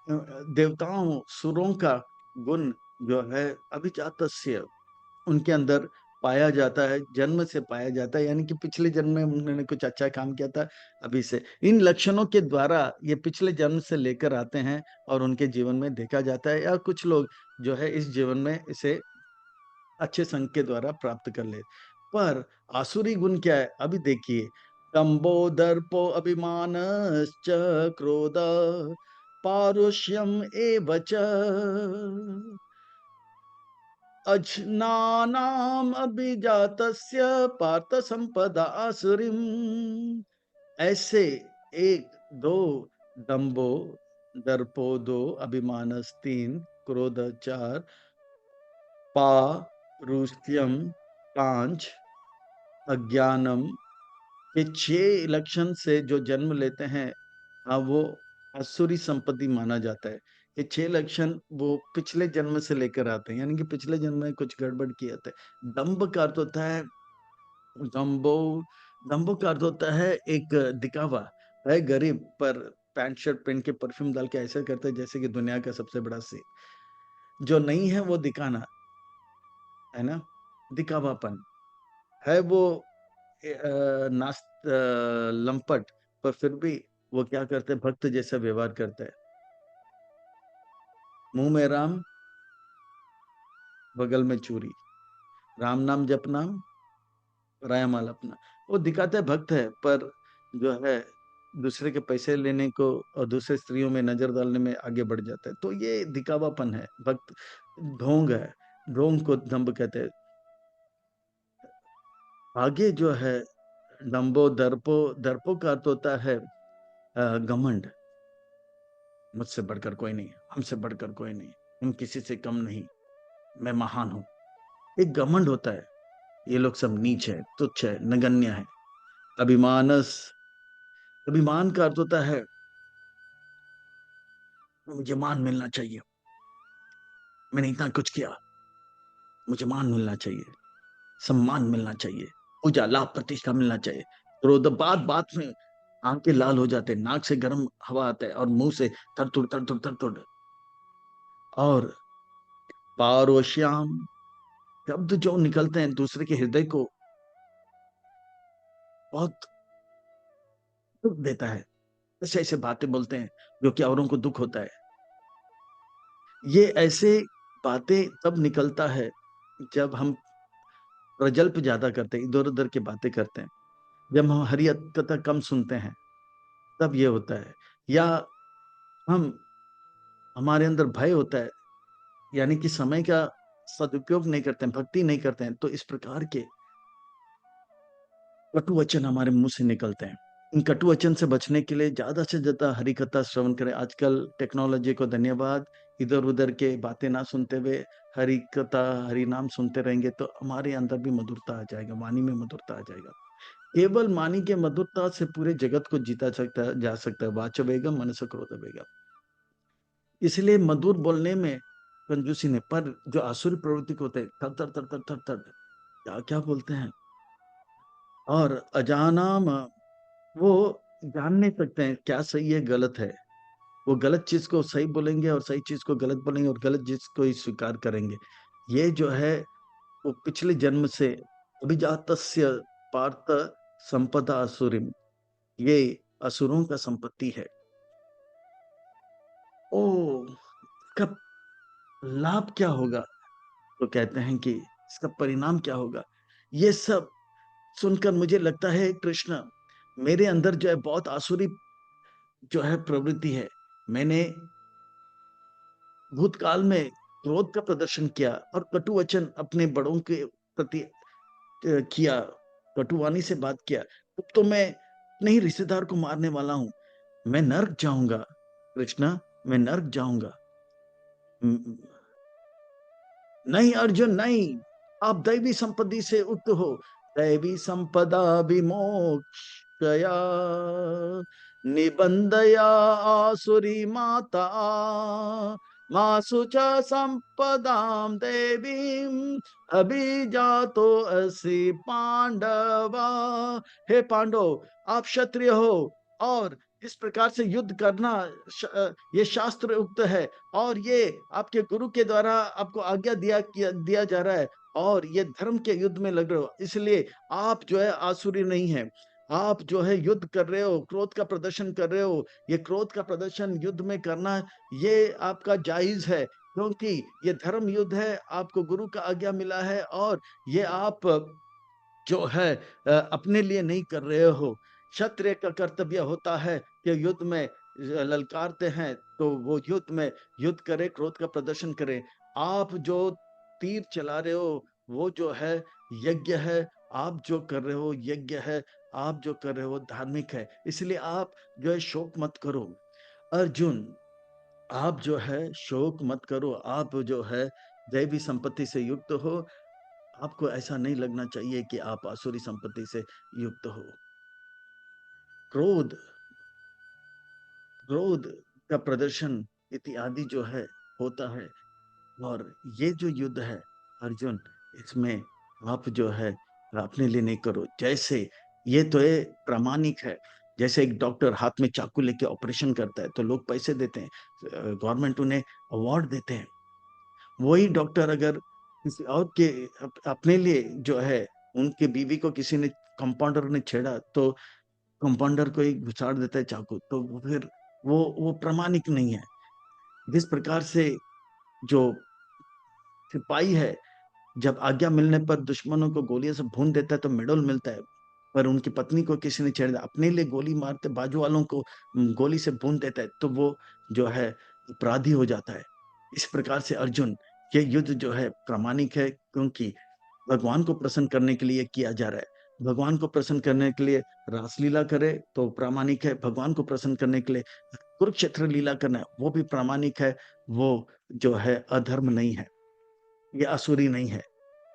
देवताओं सुरों का गुण जो है अभिजातस्य, उनके अंदर पाया जाता है, जन्म से पाया जाता है, यानी कि पिछले जन्म में उन्होंने कुछ अच्छा काम किया था। अभी से इन लक्षणों के द्वारा ये पिछले जन्म से लेकर आते हैं और उनके जीवन में देखा जाता है, या कुछ लोग जो है इस जीवन में इसे अच्छे संग के द्वारा प्राप्त कर ले। पर आसुरी गुण क्या है, अभी देखिए, दंभो दर्पो अभिमान, क्रोध पारुष्यम एवच, अज्ञानाम अभिजातस्य पार्थ संपदा आसुरीम। ऐसे एक, दो, दंभो, दर्पो दो, अभिमानस तीन, क्रोध चार, पारुष्यम पांच, अज्ञानम, ये 6 लक्षण से जो जन्म लेते हैं, हाँ, वो असुरी संपत्ति माना जाता है। ये 6 लक्षण वो पिछले जन्म से लेकर आते हैं, यानी कि पिछले जन्म में कुछ गड़बड़ किया था। दंभ का अर्थ होता है दम्भो, दम्भो का अर्थ होता है एक दिखावा, है गरीब पर पैंट शर्ट पहन के परफ्यूम डाल के ऐसा करता है जैसे कि दुनिया का सबसे बड़ा से, जो नहीं है वो दिखाना, है ना, दिखावापन है वो। लंपट, पर फिर भी वो क्या करते हैं, भक्त जैसा व्यवहार करते हैं। मुंह में राम, बगल में चूरी, राम नाम जपना, पराया माल अपना। वो दिखाते है भक्त है, पर जो है दूसरे के पैसे लेने को और दूसरे स्त्रियों में नजर डालने में आगे बढ़ जाता है, तो ये दिखावापन है, भक्त ढोंग है, ढोंग को दंभ कहते हैं। आगे जो है डम्बो दर्पो, दर्पो का अर्थ होता है घमंड, मुझसे बढ़कर कोई नहीं, हमसे बढ़कर कोई नहीं, हम किसी से कम नहीं, मैं महान हूं, एक घमंड होता है। ये लोग सब नीच है, तुच्छ है, नगण्य है। अभिमानस, अभिमान का अर्थ होता है मुझे मान मिलना चाहिए, मैंने इतना कुछ किया, मुझे मान मिलना चाहिए, सम्मान मिलना चाहिए, पूजा लाभ प्रतिष्ठा मिलना चाहिए। क्रोध, बात बात में आंखें लाल हो जाते, नाक से गर्म हवा आता है और मुंह से थरथुड़ थरथुड़ थरथुड़। और पारोश्याम, शब्द जो निकलते हैं दूसरे के हृदय को बहुत दुख देता है, ऐसे ऐसे बातें बोलते हैं जो कि औरों को दुख होता है। ये ऐसे बातें तब निकलता है जब हम प्रजल्प ज्यादा करते हैं, इधर उधर की बातें करते हैं, जब हम हरि कथा कम सुनते हैं, तब ये होता है। या हम, हमारे अंदर भय होता है, यानी कि समय का सदुपयोग नहीं करते हैं, भक्ति नहीं करते हैं, तो इस प्रकार के कटु वचन हमारे मुंह से निकलते हैं। इन कटु वचन से बचने के लिए ज्यादा से ज्यादा हरि कथा श्रवण करें। आजकल टेक्नोलॉजी को धन्यवाद, इधर उधर के बातें ना सुनते हुए हरि कथा हरि नाम सुनते रहेंगे तो हमारे अंदर भी मधुरता आ जाएगा, वाणी में मधुरता आ जाएगा। केवल वाणी के मधुरता से पूरे जगत को जीता सकता जा सकता है। वाच वेगम मनस क्रोध वेगम, इसलिए मधुर बोलने में कंजूसी नहीं, पर जो आसुरी प्रवृत्ति को होते हैं, थर थर थर थर थर थर क्या क्या बोलते हैं, और अजानाम, वो जान नहीं सकते हैं क्या सही है गलत है। वो गलत चीज को सही बोलेंगे और सही चीज को गलत बोलेंगे और गलत चीज को ही स्वीकार करेंगे। ये जो है वो पिछले जन्म से अभिजातस्य पार्थ संपदा असुरिम, ये असुरों का संपत्ति है। ओ, इसका लाभ क्या होगा? तो कहते हैं कि इसका परिणाम क्या होगा? ये सब सुनकर मुझे लगता है कृष्ण, मेरे अंदर जो है बहुत आसुरी जो है प्रवृत्ति है। मैंने भूतकाल में क्रोध का प्रदर्शन किया और कटु वचन अपने बड़ों के प्रति किया, कटुवाणी से बात किया। अब तो मैं अपने ही रिश्तेदार को मारने वाला हूं। मैं नर्क जाऊंगा कृष्णा, मैं नर्क जाऊंगा। नहीं अर्जुन नहीं, आप दैवी संपत्ति से युक्त हो। दैवी संपदा विमोक्षया निबंधया आसुरी माता मासु च संपदाम देवीम अभिजातो असि पांडवा। हे पांडव, आप क्षत्रिय हो और इस प्रकार से युद्ध करना ये शास्त्र उक्त है, और ये आपके गुरु के द्वारा आपको आज्ञा दिया जा रहा है, और ये धर्म के युद्ध में लग रहे हो, इसलिए आप जो है आसुरी नहीं है। आप जो है युद्ध कर रहे हो, क्रोध का प्रदर्शन कर रहे हो। ये क्रोध का प्रदर्शन युद्ध में करना ये आपका जायज है, क्योंकि ये धर्म युद्ध है, आपको गुरु का आज्ञा मिला है, और ये आप जो है अपने लिए नहीं कर रहे हो। क्षत्रिय का कर्तव्य होता है कि युद्ध में ललकारते हैं तो वो युद्ध में युद्ध करे, क्रोध का प्रदर्शन करे। आप जो तीर चला रहे हो वो जो है यज्ञ है, आप जो कर रहे हो यज्ञ है, आप जो कर रहे हो धार्मिक है, इसलिए आप जो है शोक मत करो। अर्जुन, आप जो है शोक मत करो, आप जो है दैवी संपत्ति से युक्त हो। आपको ऐसा नहीं लगना चाहिए कि आप आसुरी संपत्ति से युक्त हो। क्रोध, क्रोध का प्रदर्शन इत्यादि जो है होता है, और ये जो युद्ध है अर्जुन, इसमें आप जो है अपने लिए नहीं करो। जैसे ये तो ये प्रामाणिक है, जैसे एक डॉक्टर हाथ में चाकू लेके ऑपरेशन करता है तो लोग पैसे देते हैं, गवर्नमेंट उन्हें अवार्ड देते हैं। वही डॉक्टर अगर किसी और के अपने लिए जो है, उनके बीवी को किसी ने कंपाउंडर ने छेड़ा तो कंपाउंडर को ही घुसाड़ देता है चाकू, तो फिर वो प्रामाणिक नहीं है। जिस प्रकार से जो सिपाही है जब आज्ञा मिलने पर दुश्मनों को गोलियों से भून देता है तो मेडल मिलता है, पर उनकी पत्नी को किसी ने छेड़ दिया, अपने लिए गोली मारते बाजू वालों को गोली से भून देता है, तो वो जो है अपराधी हो जाता है। इस प्रकार से अर्जुन, ये युद्ध जो है प्रामाणिक है, क्योंकि भगवान को प्रसन्न करने के लिए किया जा रहा है। भगवान को प्रसन्न करने के लिए रासलीला करे तो प्रामाणिक है, भगवान को प्रसन्न करने के लिए कुरुक्षेत्र लीला करना है वो भी प्रामाणिक है। वो जो है अधर्म नहीं है, ये असुरी नहीं है।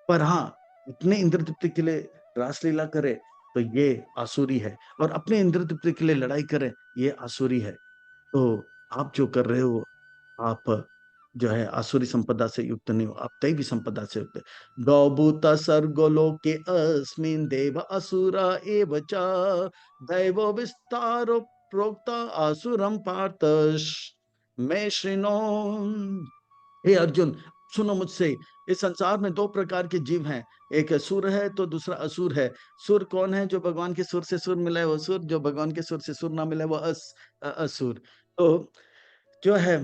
पर हाँ, अपने इंद्र तृप्ति के लिए रासलीला करे तो ये आसुरी है, और अपने इंद्र तृप्ति के लिए लड़ाई करे ये आसुरी है। तो आप जो कर रहे हो, आप जो है आसुरी संपदा से युक्त नहीं हो, आप दैवी संपदा से युक्त है। गौभूता सर्गो लोके अस्मिन् देव असुरा एव च दैवो विस्तारो प्रोक्ता असुरम पार्थ मैं श्रीनो। हे अर्जुन, सुनो मुझसे, इस संसार में दो प्रकार के जीव हैं, एक सुर है तो दूसरा असुर है। सुर कौन है? जो भगवान के सुर से सुर मिला है वो सुर, जो भगवान के सुर से सुर ना मिला है वो असुर। तो जो है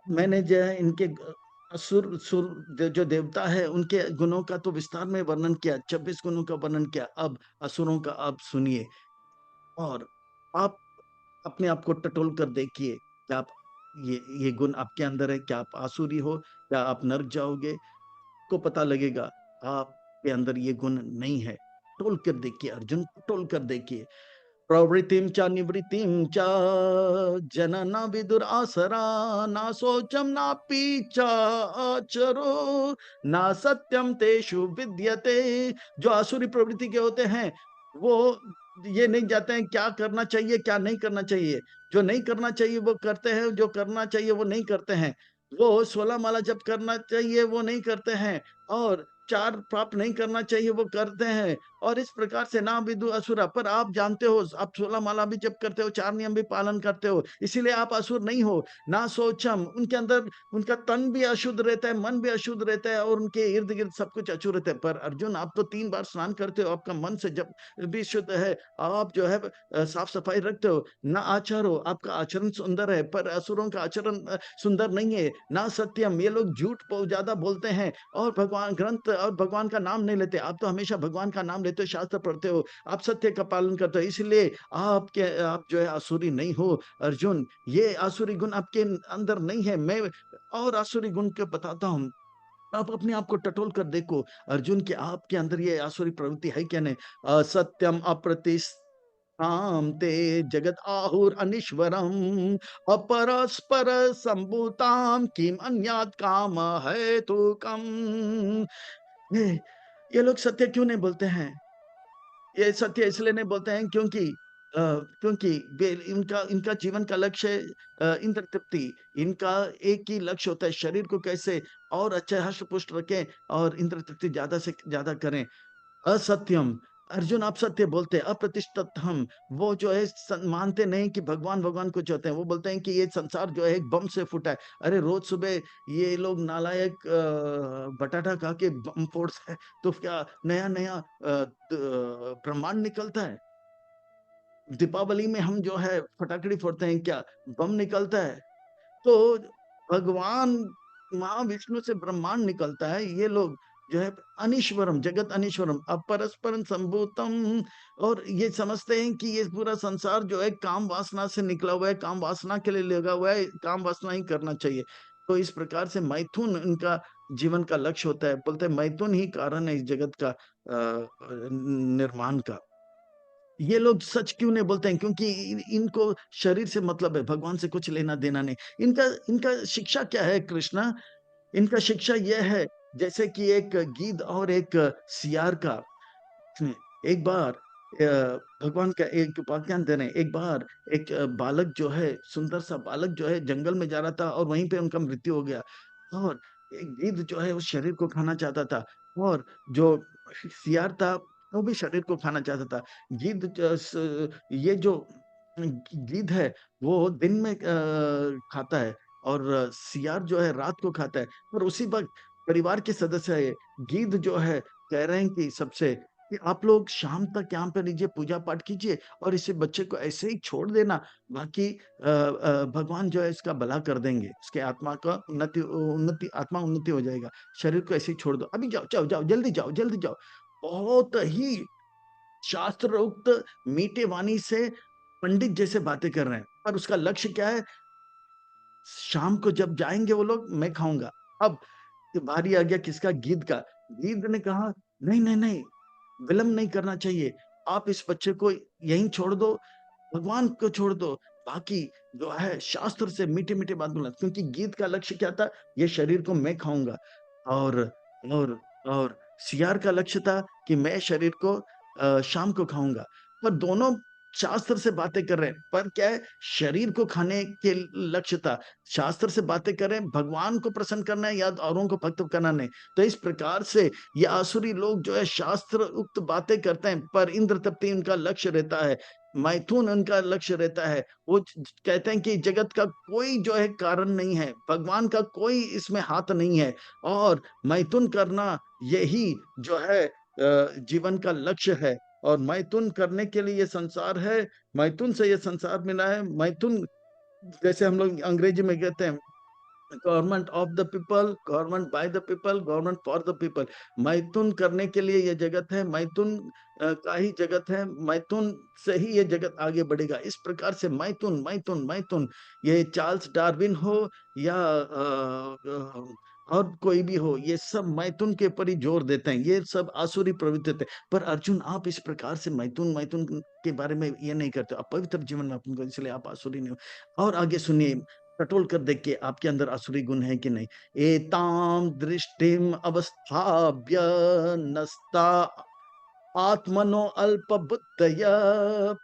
मैंने जो है इनके असुर सुर जो देवता है उनके गुणों का तो विस्तार में वर्णन किया, 26 गुणों का वर्णन किया। अब असुरों का आप सुनिए, और आप अपने आप को टटोल कर देखिए, क्या आप ये गुण आपके अंदर है? क्या आप आसुरी हो? क्या आप नर्क जाओगे? को पता लगेगा आपके अंदर ये गुण नहीं है। टोल कर देखिए अर्जुन, टोल कर देखिए। प्रवृत्तिम च निवृत्तिम च जनन विदुर आसरा ना शोचम ना पीच आचरो ना सत्यम तेषु विद्यते। जो आसुरी प्रवृत्ति के होते हैं वो ये नहीं जाते हैं क्या करना चाहिए क्या नहीं करना चाहिए। जो नहीं करना चाहिए वो करते हैं, जो करना चाहिए वो नहीं करते हैं। वो 16 माला जप करना चाहिए, वो नहीं करते हैं और 4 पाप नहीं करना चाहिए, वो करते हैं और इस प्रकार से ना विदु असुरा। पर आप जानते हो, आप 16 माला भी जप करते हो, 4 नियम भी पालन करते हो, इसीलिए आप असुर नहीं हो। ना सोचम, उनके अंदर उनका तन भी अशुद्ध रहता है, मन भी अशुद्ध रहता है और उनके इर्द-गिर्द सब कुछ अशुद्ध रहता है। पर अर्जुन, आप तो 3 बार स्नान करते हो, आपका मन से जब भी शुद्ध है, आप जो है साफ-सफाई रखते हो, ना आचार हो, आपका आचरण सुंदर है, पर असुरों का आचरण सुंदर नहीं है। ना सत्यम, ये लोग झूठ बहुत ज़्यादा बोलते हैं और भगवान ग्रंथ और भगवान का नाम नहीं लेते। आप तो हमेशा भगवान का नाम लेते हो, शास्त्र पढ़ते हो, आप सत्य का पालन करते हो, इसलिए आप जो है आसुरी नहीं हो अर्जुन। ये आसुरी गुण आपके अंदर नहीं है। मैं और आसुरी गुण के बताता हूँ। आप अपने आप को टटोल कर देखो अर्जुन, कि आपके अंदर ये आसुरी प्रवृत्ति है क्या नहीं? असत्यम अप्रतिष्ठां ते जगत आहुर अनीश्वरम अपरस्पर संभूताम किम अन्यात् काम हेतुकम। ये ये लोग सत्य क्यों नहीं बोलते हैं? ये सत्य इसलिए नहीं बोलते हैं क्योंकि क्योंकि वे इनका इनका जीवन का लक्ष्य है इंद्र तृप्ति। इनका एक ही लक्ष्य होता है, शरीर को कैसे और अच्छा हष्ट-पुष्ट रखें और इंद्र तृप्ति ज़्यादा से ज़्यादा करें। असत्यम, अर्जुन आप सत्य बोलते हैं, अप्रतिष्ठितम्, वो जो है मानते नहीं कि भगवान कुछ होते हैं। वो बोलते हैं कि ये संसार जो है एक बम से फूटा है। अरे रोज़ सुबह ये लोग नालायक बटाटा खा के बम फोड़ते हैं, तो क्या नया-नया ब्रह्मांड निकलता है? दीपावली में हम जो है पटाखड़ी फोड़ते हैं क्या? बम निकलता है? तो भगवान महाविष्णु से ब्रह्मांड निकलता है, ये लोग जो है अनीश्वरम, जगत अनीश्वरम, अपरस्परं संभूतम, और ये समझते हैं कि ये पूरा संसार जो है काम वासना से निकला हुआ है, काम वासना के लिए लगा हुआ है, काम वासना ही करना चाहिए। तो इस प्रकार से मैथुन इनका जीवन का लक्ष्य होता है। बोलते हैं मैथुन ही कारण है इस जगत का निर्माण का। ये लोग सच क्यों नहीं बोलते हैं? क्योंकि इनको शरीर से मतलब है, भगवान से कुछ लेना-देना नहीं। इनका इनका शिक्षा क्या है कृष्णा? इनका शिक्षा ये है, जैसे कि एक गीध और एक सियार का। एक बार भगवान का एक उपाख्यान दे रहे हैं। एक बार एक बालक जो है, सुंदर-सा बालक जो है जंगल में जा रहा था और वहीं पे उनका मृत्यु हो गया। और एक गिद्ध जो है उस शरीर को खाना चाहता था और जो सियार था, वो भी शरीर को खाना चाहता था। गिद्ध ज स ये जो गिद्ध है, वो दिन में खाता है और सियार जो है रात को खाता है। और उसी वक़्त परिवार के सदस्य है, गिद्ध जो है कह रहे हैं कि सबसे कि आप लोग शाम तक यहाँ पे रहिए, पूजा-पाठ कीजिए और इसे बच्चे को ऐसे ही छोड़ देना, बाकी भगवान जो है इसका भला कर देंगे, इसके आत्मा का आत्मा उन्नति हो जाएगा। शरीर को ऐसे ही छोड़ दो। अभी जाओ, जाओ, जाओ, जल्दी जाओ, जल्दी जाओ। बहुत ही शास्त्रोक्त मीठे वाणी से पंडित जैसे बातें कर रहे हैं, पर उसका लक्ष्य क्या है? शाम को जब जाएँगे वो लोग, मैं खाऊँगा। अब बारी आ गया किसका? गिद्ध का। गिद्ध ने कहा, "नहीं, नहीं, नहीं, विलम्ब नहीं करना चाहिए। आप इस बच्चे को यहीं छोड़ दो, भगवान को छोड़ दो। बाकी जो है शास्त्र से मीठे-मीठे बात बोलना।" क्योंकि गिद्ध का लक्ष्य क्या था? ये शरीर को मैं खाऊँगा और और और शियार का लक्ष्य था कि मैं शरीर को शाम को खाऊँगा। पर दोनों शास्त्र से बातें कर रहे हैं, पर क्या है, शरीर को खाने के लक्ष्य था। शास्त्र से बातें कर रहे हैं, भगवान को प्रसन्न करना है या औरों को भक्त करना नहीं। तो इस प्रकार से ये आसुरी लोग जो है शास्त्र उक्त बातें करते हैं, पर इंद्र तृप्ति उनका लक्ष्य रहता है, मैथुन उनका लक्ष्य रहता है। वो कहते हैं कि जगत का कोई जो है कारण नहीं है, भगवान का कोई इसमें हाथ नहीं है और मैथुन करना यही जो है जीवन का लक्ष्य है। और मैथुन करने के लिए ये संसार है, मैथुन से ये संसार मिला है। मैथुन जैसे हम लोग अंग्रेजी में कहते हैं, government of the people, government by the people, government for the people. मैथुन करने के लिए ये जगत है, मैथुन का ही जगत है, मैथुन से ही ये जगत आगे बढ़ेगा। इस प्रकार से मैथुन, मैथुन, मैथुन, ये चार्ल्स डार्विन हो या और कोई भी हो, ये सब मैथुन के ऊपर ही जोर देते हैं। ये सब आसुरी प्रवृत्ति होते हैं। पर अर्जुन, आप इस प्रकार से मैथुन मैथुन के बारे में ये नहीं करते हो। आप पवित्र जीवन में अपन को, इसलिए आप आसुरी नहीं हो। और आगे सुनिए, टटोल कर देखिए आपके अंदर आसुरी गुण है कि नहीं। एतां दृष्टिम अवस्थाभ्य नस्ता आत्मनो अल्पबुद्धय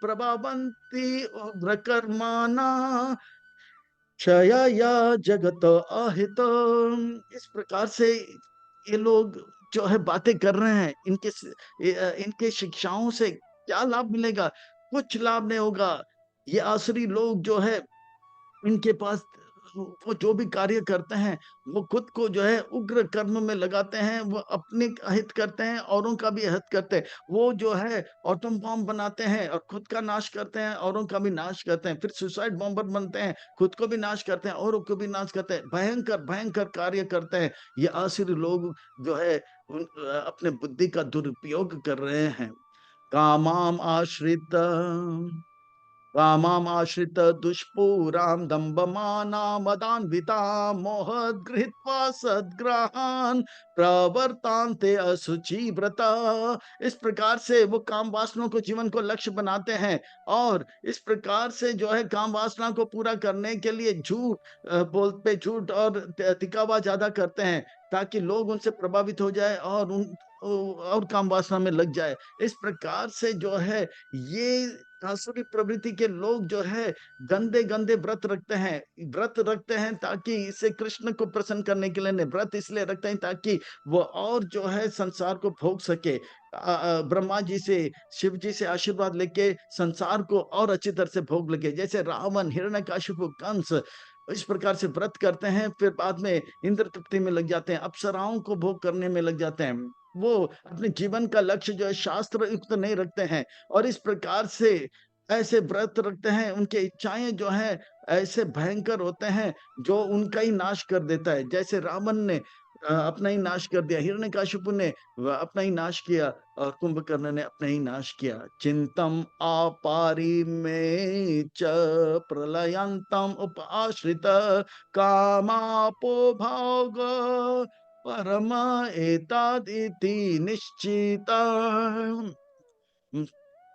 प्रभावन्ति उग्रकर्माणा क्षया जगत अहित। इस प्रकार से ये लोग जो है बातें कर रहे हैं, इनके शिक्षाओं से क्या लाभ मिलेगा? कुछ लाभ नहीं होगा। ये आसुरी लोग जो है, इनके पास वो जो भी कार्य करते हैं, वो खुद को जो है उग्र कर्म में लगाते हैं, वो अपने हित करते हैं, औरों का भी हित करते हैं। वो जो है एटम बॉम्ब बनाते हैं और खुद का नाश करते हैं, औरों का भी नाश करते हैं। फिर सुसाइड बॉम्बर बनते हैं, खुद को भी नाश करते हैं, औरों को भी नाश करते हैं। भयंकर, भयंकर कार्य करते हैं। ये आसुरी लोग जो है अपने बुद्धि का दुरुपयोग कर रहे हैं। कामाम आश्रित कामामाश्रित दुष्पूरां दम्भमानामदान्वितां मोहात् गृहीत्वा सद्ग्रहान् प्रवर्तान्ते अशुचिव्रता। इस प्रकार से वो काम वासनाओं को जीवन को लक्ष्य बनाते हैं, और इस प्रकार से जो है काम वासना को पूरा करने के लिए झूठ बोल पे झूठ और दिखावा ज्यादा करते हैं, ताकि लोग उनसे प्रभावित हो जाए और और काम वासना में लग जाए। इस प्रकार से जो है ये आसुरी प्रवृत्ति के लोग जो है गंदे-गंदे व्रत रखते हैं ताकि इसे कृष्ण को प्रसन्न करने के लिए नहीं, व्रत इसलिए रखते हैं ताकि वो और जो है संसार को भोग सके। ब्रह्मा जी से, शिव जी से आशीर्वाद लेके संसार को और अच्छी तरह से भोग लगे। जैसे रावण, हिरण्यकशिपु, कंस इस प्रकार से व्रत करते हैं, फिर बाद में इंद्र तृप्ति में लग जाते हैं, अप्सराओं को भोग करने में लग जाते हैं। वो अपने जीवन का लक्ष्य जो है शास्त्र युक्त नहीं रखते हैं, और इस प्रकार से ऐसे व्रत रखते हैं, उनकी इच्छाएँ जो हैं ऐसे भयंकर होते हैं, जो उनका ही नाश कर देता है। जैसे रावण ने अपना ही नाश कर दिया, हिरण्यकशिपु ने अपना ही नाश किया, और कुंभकर्ण ने अपना ही नाश किया। चिंतम आपारिमे च प्रलयंतम उपाश्रित कामापो भोग परम एतादिति निश्चिता।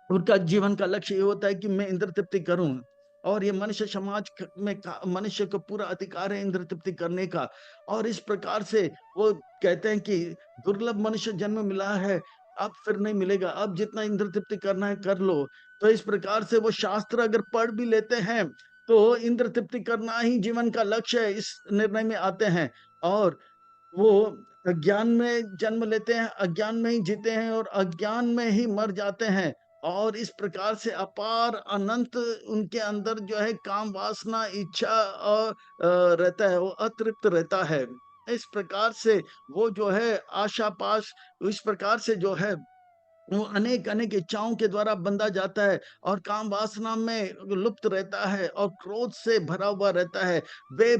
उनका जीवन का लक्ष्य ये होता है कि मैं इंद्र तृप्ति करूं, और ये मनुष्य समाज में मनुष्य को पूरा अधिकार है इंद्र तृप्ति करने का। और इस प्रकार से वो कहते हैं कि दुर्लभ मनुष्य जन्म मिला है, अब फिर नहीं मिलेगा, अब जितना इंद्र तृप्ति करना है कर लो। तो इस प्रकार से वो शास्त्र अगर पढ़ भी लेते हैं, तो इंद्र तृप्ति करना ही जीवन का लक्ष्य है, इस निर्णय में आते हैं। और वो अज्ञान में जन्म लेते हैं, अज्ञान में ही जीते हैं, और अज्ञान में ही मर जाते हैं। और इस प्रकार से अपार अनंत उनके अंदर जो है काम वासना, इच्छा और रहता है, वो अतृप्त रहता है। इस प्रकार से वो जो है आशा पाश, इस प्रकार से जो है वो अनेक-अनेक इच्छाओं के द्वारा बंधा जाता है, और काम वासना में लुप्त रहता है, और क्रोध से भरा हुआ रहता है। वे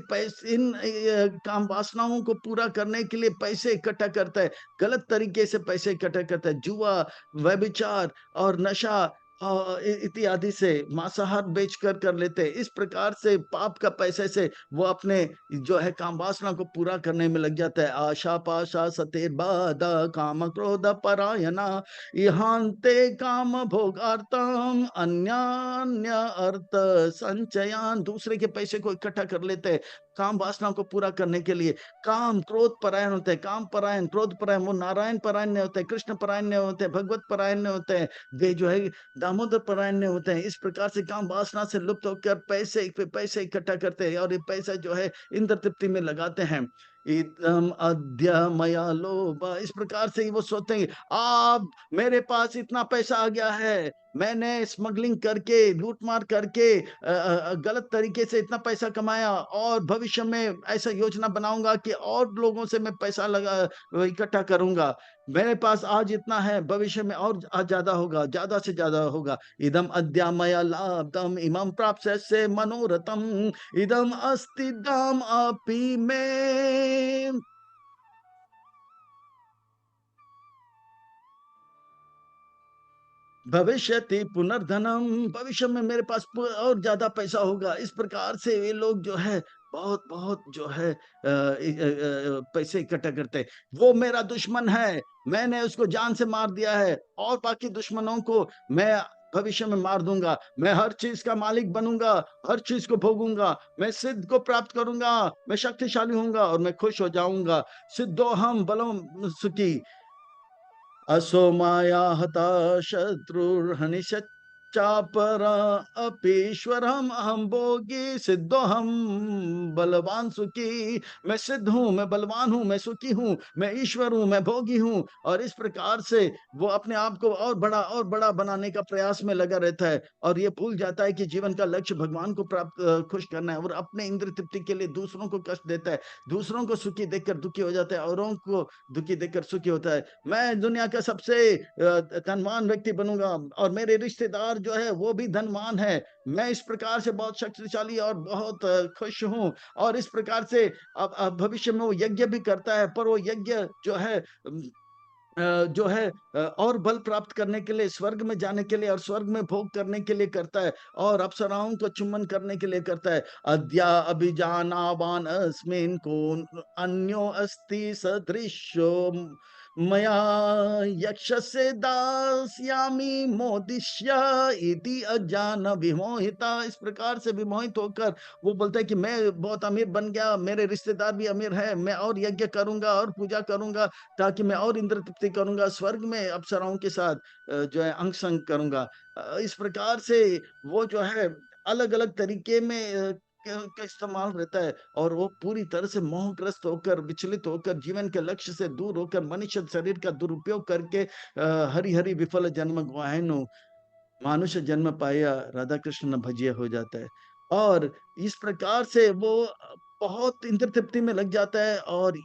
काम वासनाओं को पूरा करने के लिए पैसे इकट्ठा करता है, गलत तरीके से पैसे इकट्ठा करता है। जुआ, व्यभिचार और नशा इत्यादि से मांसाहार बेचकर कर लेते हैं। इस प्रकार से पाप का पैसे से वो अपने जो है काम वासना को पूरा करने में लग जाता है। आशा पाशा सतिर्बाधा काम क्रोध परायणा इहान्ते काम भोगार्थम अन्यान्य अर्थ संचयान। दूसरे के पैसे को इकट्ठा कर लेते हैं काम वासना को पूरा करने के लिए। काम क्रोध परायण होते हैं, काम परायण, क्रोध परायण। वो नारायण परायण नहीं होते, कृष्ण परायण नहीं होते, भगवत परायण नहीं होते हैं, वे जो है दामोदर परायण नहीं होते हैं। इस प्रकार से काम वासना से लुप्त होकर पैसे पे पैसे इकट्ठा करते हैं, और ये पैसा जो है इंद्र तृप्ति में लगाते हैं। इदम अद्य मया लोभ, इस प्रकार से ही वो सोचते हैं अब मेरे पास इतना पैसा आ गया है, मैंने स्मगलिंग करके, लूट-मार करके गलत तरीके से इतना पैसा कमाया, और भविष्य में ऐसा योजना बनाऊँगा कि और लोगों से मैं पैसा इकट्ठा करूँगा। मेरे पास आज इतना है, भविष्य में और ज़्यादा होगा, ज़्यादा से ज़्यादा होगा। इदम अद्य मया लब्धम इमं प्राप्स्यसे मनोरथम् इदम अस्ति दाम अपि मे। भविष्यति पुनर्धनम, भविष्य में मेरे पास और ज्यादा पैसा होगा। इस प्रकार से ये लोग जो है बहुत बहुत जो है पैसे इकट्ठा करते हैं। वो मेरा दुश्मन है, मैंने उसको जान से मार दिया है, और बाकी दुश्मनों को मैं भविष्य में मार दूंगा। मैं हर चीज का मालिक बनूंगा, हर चीज को भोगूंगा, मैं सिद्ध को प्राप्त करूंगा, मैं शक्तिशाली होऊंगा, और मैं खुश हो जाऊंगा। सिद्धोहम बलम सुखी असो माया हता शत्रुर्हनिशच्च चापरा अपीश्वरम अहम भोगी सिद्धोहम बलवान सुखी। मैं सिद्ध हूँ, मैं बलवान हूँ, मैं सुखी हूँ, मैं ईश्वर हूँ, मैं भोगी हूँ। और इस प्रकार से वो अपने आप को और बड़ा बनाने का प्रयास में लगा रहता है और ये भूल जाता है कि जीवन का लक्ष्य भगवान को प्राप्त खुश करना है और अपने इंद्र तृप्ति के लिए दूसरों को कष्ट देता है, दूसरों को सुखी देखकर दुखी हो जाता है, औरों को दुखी देखकर सुखी होता है। मैं दुनिया का सबसे धनवान व्यक्ति बनूंगा और मेरे रिश्तेदार जो है वो भी धनवान है। मैं इस प्रकार से बहुत शक्तिशाली और बहुत खुश हूँ। और इस प्रकार से अब भविष्य में वो यज्ञ भी करता है, पर वो यज्ञ जो है और बल प्राप्त करने के लिए, स्वर्ग में जाने के लिए और स्वर्ग में भोग करने के लिए करता है और अप्सराओं को चुम्बन करने के लिए करता है। अद्या अभिजानावान अस्मिन् को अन्यो अस्ति सदृशो मया यक्षस्य दास्यामि मोदिष्य इति अजान विमोहिता। इस प्रकार से विमोहित होकर वो बोलता है कि मैं बहुत अमीर बन गया, मेरे रिश्तेदार भी अमीर है, मैं और यज्ञ करूंगा और पूजा करूंगा ताकि मैं और इंद्र तृप्ति करूंगा, स्वर्ग में अप्सराओं के साथ जो है अंग संग करूंगा। इस प्रकार से वो जो है अलग-अलग तरीके में का इस्तेमाल रहता है और वो पूरी तरह से मोहग्रस्त होकर, विचलित होकर, जीवन के लक्ष्य से दूर होकर मनुष्य शरीर का दुरुपयोग करके हरि हरि विफल जन्म गुआहेनु मानुष जन्म पाया राधा कृष्ण न भजिया हो जाता है। और इस प्रकार से वो बहुत इंद्र तृप्ति में लग जाता है और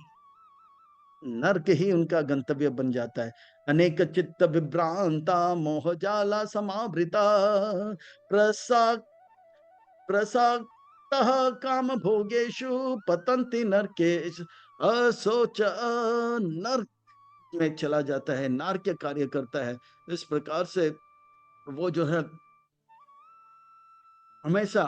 नर्क ही उनका गंतव्य बन जाता है। अनेक चित्त विभ्रांता मोह जाला समावृता प्रसा प्रसक्तः काम भोगेषु पतन्ति नरकेषु असोच नर्क में चला जाता है, नारकीय कार्य करता है। इस प्रकार से वो जो है हमेशा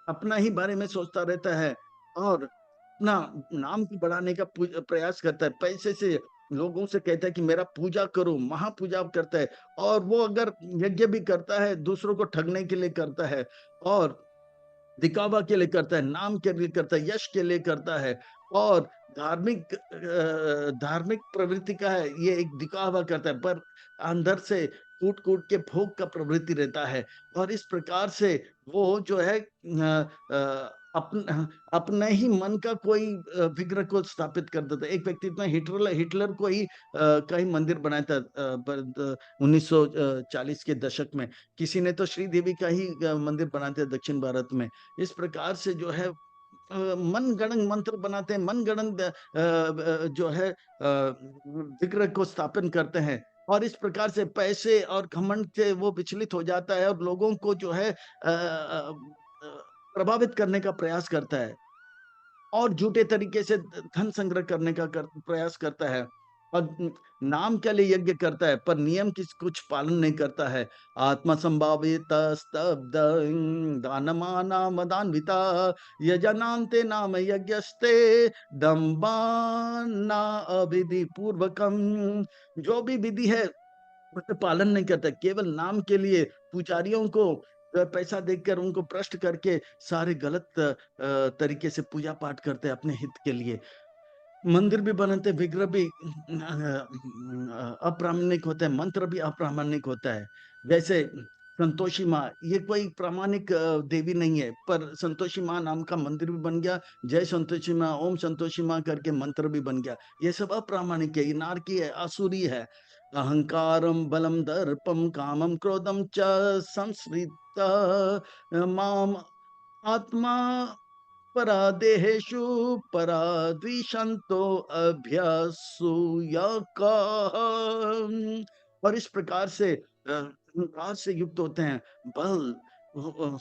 अपना ही बारे में सोचता रहता है और अपना नाम को बढ़ाने का प्रयास करता है। पैसे से लोगों से कहता है कि मेरा पूजा करो, महापूजा करता है और वो अगर यज्ञ भी करता है, दूसरों को ठगने के लिए करता है और दिखावा के लिए करता है, नाम के लिए करता है, यश के लिए करता है और धार्मिक प्रवृत्ति का है, ये एक दिखावा करता है, पर अंदर से कूट-कूट के भोग का प्रवृत्ति रहता है और इस प्रकार से वो जो है अपने ही मन का कोई विग्रह को स्थापित कर देता है। एक व्यक्ति इतना हिटलर हिटलर को ही का ही मंदिर बनाया था 1940 के दशक में। किसी ने तो श्रीदेवी का ही मंदिर बना दिया दक्षिण भारत में। इस प्रकार से जो है मनगढ़ंत मंत्र बनाते हैं, मनगढ़ंत जो है विग्रह को स्थापन करते हैं और इस प्रकार से पैसे और घमंड से वो विचलित हो जाता है और लोगों को जो है प्रभावित करने का प्रयास करता है और झूठे तरीके से धन संग्रह करने का प्रयास करता है और नाम के लिए यज्ञ करता है पर नियम की कुछ पालन नहीं करता है। आत्मा संभावित स्तब्ध दानमाना मदान्विता यजनान्ते नाम यज्ञस्ते दम्बाना अविधि पूर्वकम। जो भी विधि है उसका पालन नहीं करता, केवल नाम के लिए पुजारियों को पैसा देकर उनको भ्रष्ट करके सारे गलत तरीके से पूजा पाठ करते हैं अपने हित के लिए। मंदिर भी बनाते हैं, विग्रह भी अप्रामाणिक होता है, मंत्र भी अप्रामाणिक होता है। जैसे संतोषी माँ, ये कोई प्रामाणिक देवी नहीं है, पर संतोषी माँ नाम का मंदिर भी बन गया, जय संतोषी माँ, ओम संतोषी माँ करके मंत्र भी बन गया। ये सब अप्रामाणिक है, ये नारकी है, आसुरी है। अहंकारम बलम दर्पम कामम क्रोधम च संश्रिता माम आत्मा परादेहेषु पराद्विषन्तो अभ्यासूयकाः। और इस प्रकार से अहंकार से युक्त होते हैं, बल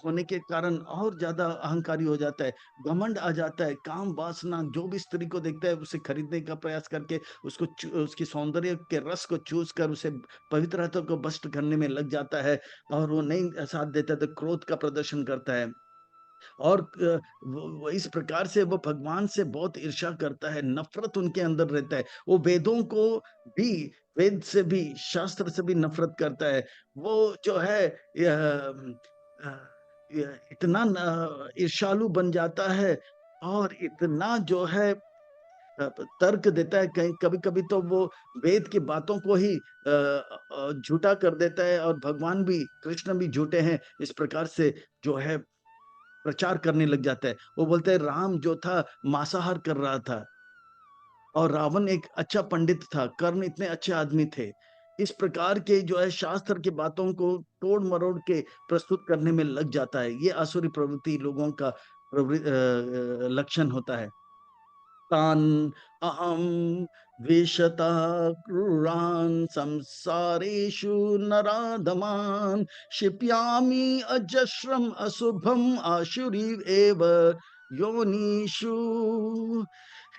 होने के कारण और ज़्यादा अहंकारी हो जाता है, घमंड आ जाता है, काम वासना जो भी स्त्री को देखता है उसे खरीदने का प्रयास करके उसको उसकी सौंदर्य के रस को चूस कर उसे पवित्रता को भ्रष्ट करने में लग जाता है और वो नहीं साथ देता तो क्रोध का प्रदर्शन करता है। और वो इस प्रकार से वो भगवान से बहुत ईर्ष्या करता है, नफ़रत उनके अंदर रहता है। वो वेदों को भी वेद से भी, शास्त्र से भी नफ़रत करता है। वो जो है अ, इतना ईर्ष्यालु बन जाता है और इतना जो है तर्क देता है, कहीं कभी-कभी तो वो वेद की बातों को ही झूठा कर देता है और भगवान भी, कृष्ण भी झूठे हैं, इस प्रकार से जो है प्रचार करने लग जाता है। वो बोलते हैं राम जो था मांसाहार कर रहा था और रावण एक अच्छा पंडित था, कर्ण इतने अच्छे आदमी थे। इस प्रकार के जो है शास्त्र की बातों को तोड़-मरोड़ के प्रस्तुत करने में लग जाता है। ये आसुरी प्रवृत्ति लोगों का लक्षण होता है। तान् अहं द्विषतः क्रूरान् संसारेषु नराधमान् क्षिप्यामि अजस्रम् अशुभम् आसुरीव एव योनिषु।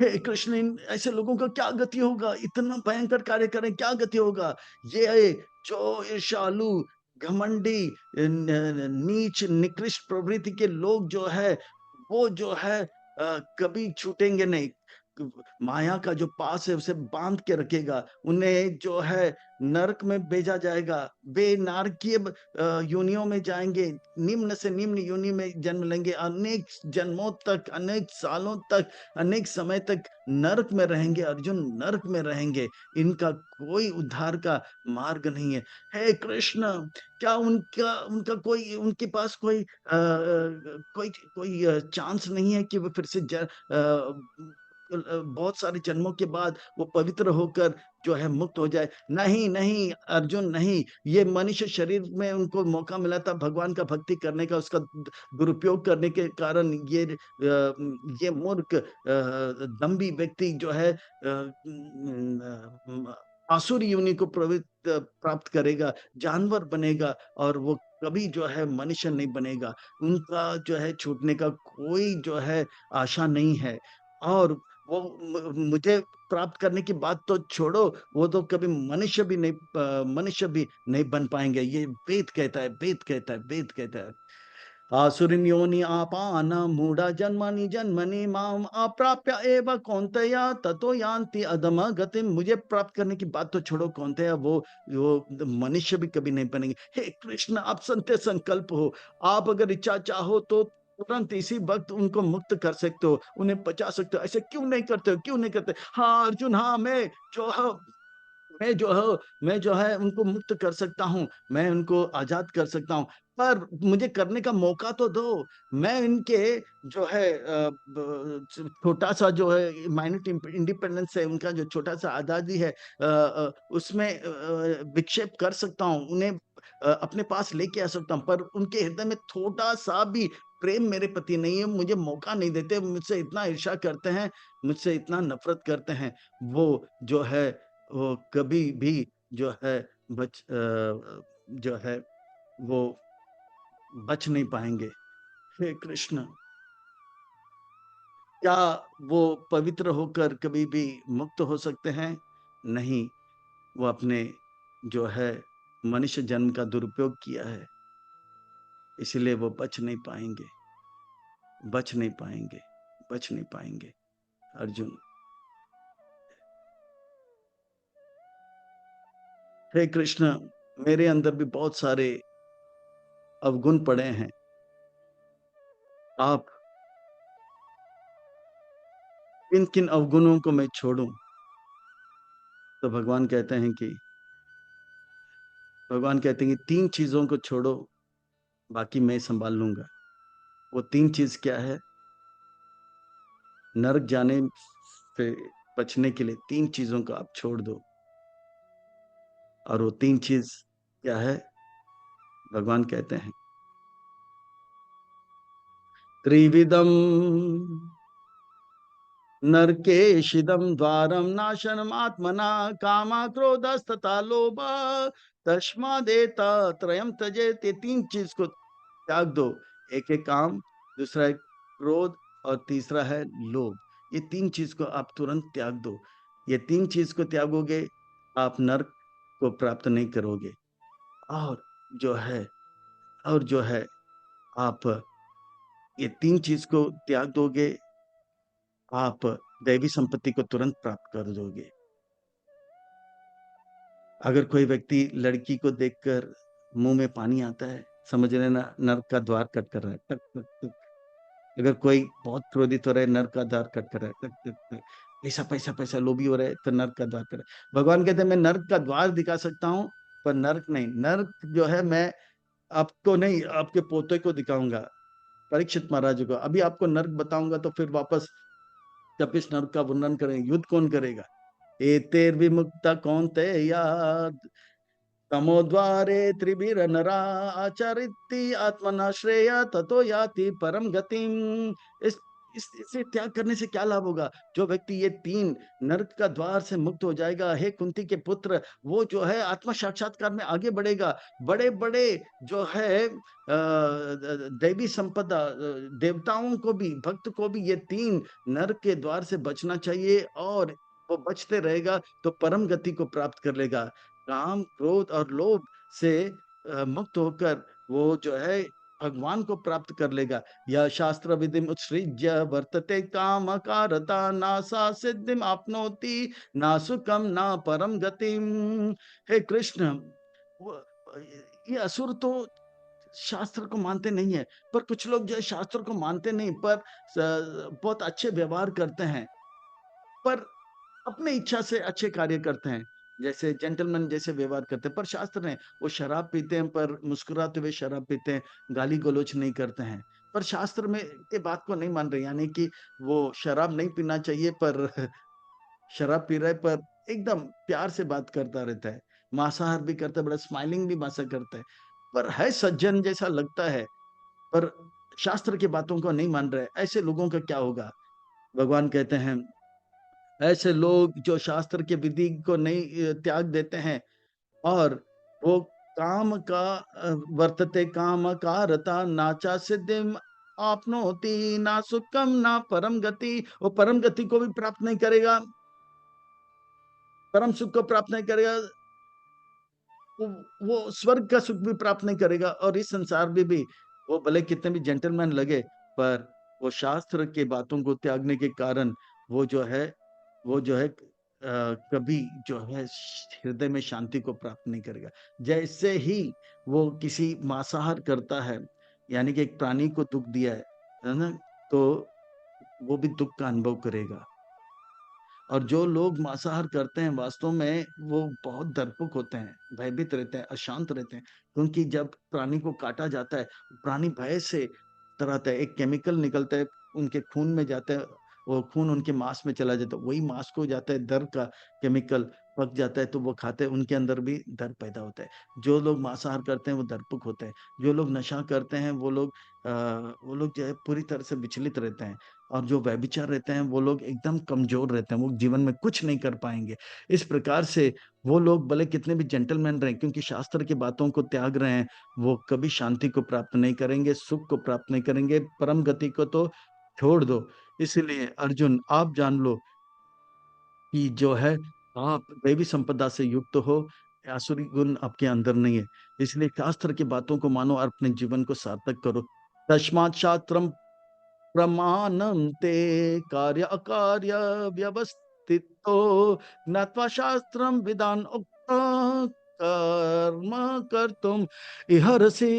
हे कृष्ण, इन ऐसे लोगों का क्या गति होगा? इतना भयंकर कार्य करें, क्या गति होगा? ये जो ईर्ष्यालु, घमंडी, नीच, निकृष्ट प्रवृत्ति के लोग जो है, वो जो है कभी छूटेंगे नहीं। माया का जो पास है उसे बांध के रखेगा। उन्हें जो है नरक में भेजा जाएगा। वे नारकीय योनियों में जाएँगे, निम्न से निम्न योनि में जन्म लेंगे। अनेक जन्मों तक, अनेक सालों तक, अनेक समय तक नरक में रहेंगे, अर्जुन नरक में रहेंगे। इनका कोई उद्धार का मार्ग नहीं है। हे कृष्ण, क्या उनका उनका कोई उनके पास कोई कोई चांस नहीं है कि वो फिर से बहुत सारे जन्मों के बाद वो पवित्र होकर जो है मुक्त हो जाए। नहीं, नहीं अर्जुन नहीं, ये मनुष्य शरीर में उनको मौका मिला था भगवान का भक्ति करने का, उसका दुरुपयोग करने के कारण ये मूर्ख दंभी व्यक्ति जो है आसुरी योनि को प्राप्त करेगा, जानवर बनेगा और वो कभी जो है मनुष्य नहीं बनेगा। उनका जो है छूटने का कोई जो है आशा नहीं है। और वो मुझे प्राप्त करने की बात तो छोड़ो, वो तो कभी मनुष्य भी नहीं बन पाएँगे। ये वेद कहता है, वेद कहता है, वेद कहता है। आसुरीं योनि आपान मूढ़ा जन्मनि जन्मनि माम अप्राप्य एव कौन्तेय ततो यान्ति अधम गतिम। मुझे प्राप्त करने की बात तो छोड़ो कौन्तेय, वो मनुष्य भी कभी नहीं बनेंगे। हे कृष्ण, आप सत्य संकल्प हो। आप अगर इच्छा चाहो तो तुरंत इसी वक़्त उनको मुक्त कर सकते हो, उन्हें बचा सकते हो। ऐसे क्यों नहीं करते हो? क्यों नहीं करते? हाँ, अर्जुन हाँ, मैं जो है उनको मुक्त कर सकता हूँ, मैं उनको आज़ाद कर सकता हूँ, पर मुझे करने का मौका तो दो। मैं इनके जो है छोटा-सा जो है माइनॉरिटी इंडिपेंडेंस है, उनका जो छोटा-सा आज़ादी है उसमें विक्षेप कर सकता हूँ, उन्हें अपने पास लेके आ सकता हूँ, पर उनके हृदय में थोड़ा-सा भी प्रेम मेरे प्रति नहीं है, मुझे मौका नहीं देते, मुझसे इतना ईर्ष्या करते हैं, मुझसे इतना नफ़रत करते हैं। वो जो है वो कभी भी जो है जो है वो बच नहीं पाएँगे। हे कृष्ण, क्या वो पवित्र होकर कभी भी मुक्त हो सकते हैं? नहीं, वो अपने जो है मनुष्य जन्म का दुरुपयोग किया है, इसीलिए वो बच नहीं पाएँगे, बच नहीं पाएँगे, बच नहीं पाएँगे। अर्जुन, हे कृष्ण, मेरे अंदर भी बहुत सारे अवगुण पड़े हैं। आप किन-किन अवगुणों को मैं छोड़ूँ? तो भगवान कहते हैं कि 3 चीज़ों को छोड़ो, बाकी मैं सँभाल लूँगा। वो 3 चीज़ क्या है? नरक जाने से बचने के लिए 3 चीज़ों को आप छोड़ दो और वो 3 चीज़ क्या है? भगवान कहते हैं, त्रिविधम् नरकेशिदं द्वारं नाशनमात्मना कामा क्रोधस्तथा लोभः तस्मादेतत्रयं त्यजेत। ये 3 चीज़ को त्याग दो। एक है काम, दूसरा है क्रोध और तीसरा है लोभ। ये 3 चीज़ को आप तुरंत त्याग दो। ये 3 चीज़ को त्यागोगे, आप नर्क को प्राप्त नहीं करोगे। और जो है और जो है आप ये 3 चीज़ को त्याग दोगे, आप दैवी संपत्ति को तुरंत प्राप्त कर दोगे। अगर कोई व्यक्ति लड़की को देखकर मुँह में पानी आता है, समझ लेना नर्क का द्वार खटखट रहा है। टक, टक, टक। अगर कोई बहुत क्रोधित हो रहा है, नर्क का द्वार खटखटा रहा है, टक, टक, टक, पैसा, पैसा, पैसा लोभी हो रहा है, तो नर्क का द्वार खटखटा। भगवान कहते हैं मैं नर्क का द्वार दिखा सकता हूँ, पर नर्क नहीं। नर्क जो है मैं आपको नहीं, आपके पोते को दिखाऊंगा, परीक्षित महाराज को। अभी आपको नर्क बताऊंगा तो फिर वापस जब इस नर्क का वर्णन करेंगे, युद्ध कौन करेगा? एतेर विमुक्ता कौन्तेय तमोद्वारे त्रिभिरनरा आचरिति आत्मना श्रेय ततो याति परम गतिम। इस इसे त्याग करने से क्या लाभ होगा? जो व्यक्ति ये तीन नरक का द्वार से मुक्त हो जाएगा, हे कुंती के पुत्र, वो जो है आत्म साक्षात्कार में आगे बढ़ेगा। बड़े बड़े जो है दैवी संपदा, देवताओं को भी, भक्त को भी ये तीन नरक के द्वार से बचना चाहिए, और वो बचते रहेगा तो परम गति को प्राप्त कर लेगा। काम, क्रोध और लोभ से मुक्त होकर वो जो है भगवान को प्राप्त कर लेगा। यह शास्त्र विधि उत्सृज्य वर्तते काम कारता नासा सिद्धिम आपनोति ना सुखम ना परम गतिम। हे कृष्ण, ये असुर तो शास्त्र को मानते नहीं है, पर कुछ लोग जो है शास्त्र को मानते नहीं, पर बहुत अच्छे व्यवहार करते हैं, पर अपने इच्छा से अच्छे कार्य करते हैं, जैसे जेंटलमैन जैसे व्यवहार करते हैं। पर शास्त्र ने, वो शराब पीते हैं पर मुस्कुराते हुए शराब पीते हैं, गाली गलौज नहीं करते हैं। पर शास्त्र में ये बात को नहीं मान रहे, यानी कि वो शराब नहीं पीना चाहिए, पर शराब पी रहा है, पर एकदम प्यार से बात करता रहता है, मांसाहार भी करता है, बड़ा स्माइलिंग भी मासा करता है, पर है सज्जन जैसा लगता है, पर शास्त्र की बातों को नहीं मान रहे। ऐसे लोगों का क्या होगा? भगवान कहते हैं ऐसे लोग जो शास्त्र के विधि को नहीं त्याग देते हैं, और वो काम का वर्तते काम का रता नाचा सिद्धिम आपनोति ना सुखम ना परम गति। वो परम गति को भी प्राप्त नहीं करेगा, परम सुख को प्राप्त नहीं करेगा, वो वो स्वर्ग का सुख भी प्राप्त नहीं करेगा, और इस संसार में भी वो भले कितने भी जेंटलमैन लगे, पर वो शास्त्र के बातों को त्यागने के कारण वो जो है, वो जो है कभी जो है हृदय में शांति को प्राप्त नहीं करेगा। जैसे ही वो किसी मांसाहार करता है, यानी कि एक प्राणी को दुख दिया है ना? तो वो भी दुख का अनुभव करेगा। और जो लोग मांसाहार करते हैं वास्तव में वो बहुत डरपोक होते हैं, भयभीत रहते हैं, अशांत रहते हैं, क्योंकि जब प्राणी को काटा जाता है, प्राणी भय से तड़ाता है, एक केमिकल निकलता है, उनके खून में जाता है, वो खून उनके मांस में चला जाता है, वही मांस को जाता है, डर का केमिकल पक जाता है, तो वो खाते हैं, उनके अंदर भी डर पैदा होता है। जो लोग मांसाहार करते हैं वो डरपोक होते हैं, जो लोग नशा करते हैं वो लोग जो है पूरी तरह से विचलित रहते हैं, और जो व्यभिचार रहते हैं वो लोग एकदम कमज़ोर रहते हैं, वो जीवन में कुछ नहीं कर पाएँगे। इस प्रकार से वो लोग भले कितने भी जेंटलमैन रहें, क्योंकि शास्त्र की बातों को त्याग रहे हैं, वो कभी शांति को प्राप्त नहीं करेंगे, सुख को प्राप्त नहीं करेंगे, परम गति को तो छोड़ दो। इसलिए अर्जुन आप जान लो कि जो है आप दैवी संपदा से युक्त हो, आसुरी गुण आपके अंदर नहीं है। इसलिए शास्त्र की बातों को मानो और अपने जीवन को सार्थक करो। तस्मात् शास्त्रम प्रमाणं ते कार्य अकार्य व्यवस्थितो ज्ञात्वा शास्त्रं विधान उक्तं कर्म कर्तुम इहर्षि।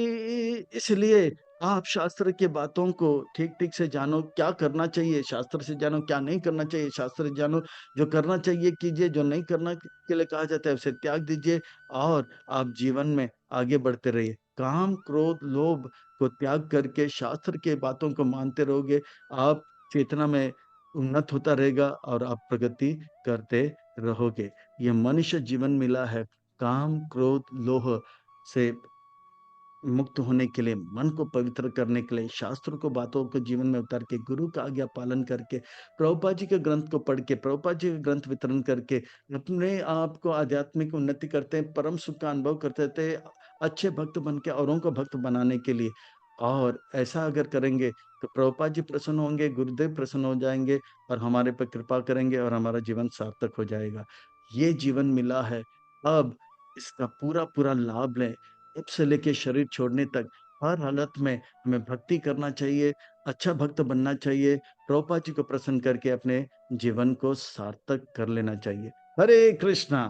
इसलिए आप शास्त्र की बातों को ठीक-ठीक से जानो, क्या करना चाहिए शास्त्र से जानो, क्या नहीं करना चाहिए शास्त्र से जानो। जो करना चाहिए कीजिए, जो नहीं करना के लिए कहा जाता है उसे त्याग दीजिए, और आप जीवन में आगे बढ़ते रहिए। काम, क्रोध, लोभ को त्याग करके शास्त्र के बातों को मानते रहोगे, आप चेतना में उन्नत होता रहेगा और आप प्रगति करते रहोगे। ये मनुष्य जीवन मिला है काम, क्रोध, लोभ से मुक्त होने के लिए, मन को पवित्र करने के लिए, शास्त्रों को बातों को जीवन में उतार के, गुरु का आज्ञा पालन करके, प्रभुपाद जी के ग्रंथ को पढ़ के, प्रभुपाद जी के ग्रंथ वितरण करके अपने आप को आध्यात्मिक उन्नति करते हैं, परम सुख का अनुभव करते थे, अच्छे भक्त बन के औरों को भक्त बनाने के लिए। और ऐसा अगर करेंगे तो प्रभुपाद जी प्रसन्न होंगे, गुरुदेव प्रसन्न हो जाएँगे, और हमारे पे कृपा करेंगे, और हमारा जीवन सार्थक हो जाएगा। ये जीवन मिला है, अब इसका पूरा-पूरा लाभ लें। तब से लेके शरीर छोड़ने तक हर हालत में हमें भक्ति करना चाहिए, अच्छा भक्त बनना चाहिए, प्रभुपाद जी को प्रसन्न करके अपने जीवन को सार्थक कर लेना चाहिए। हरे कृष्णा।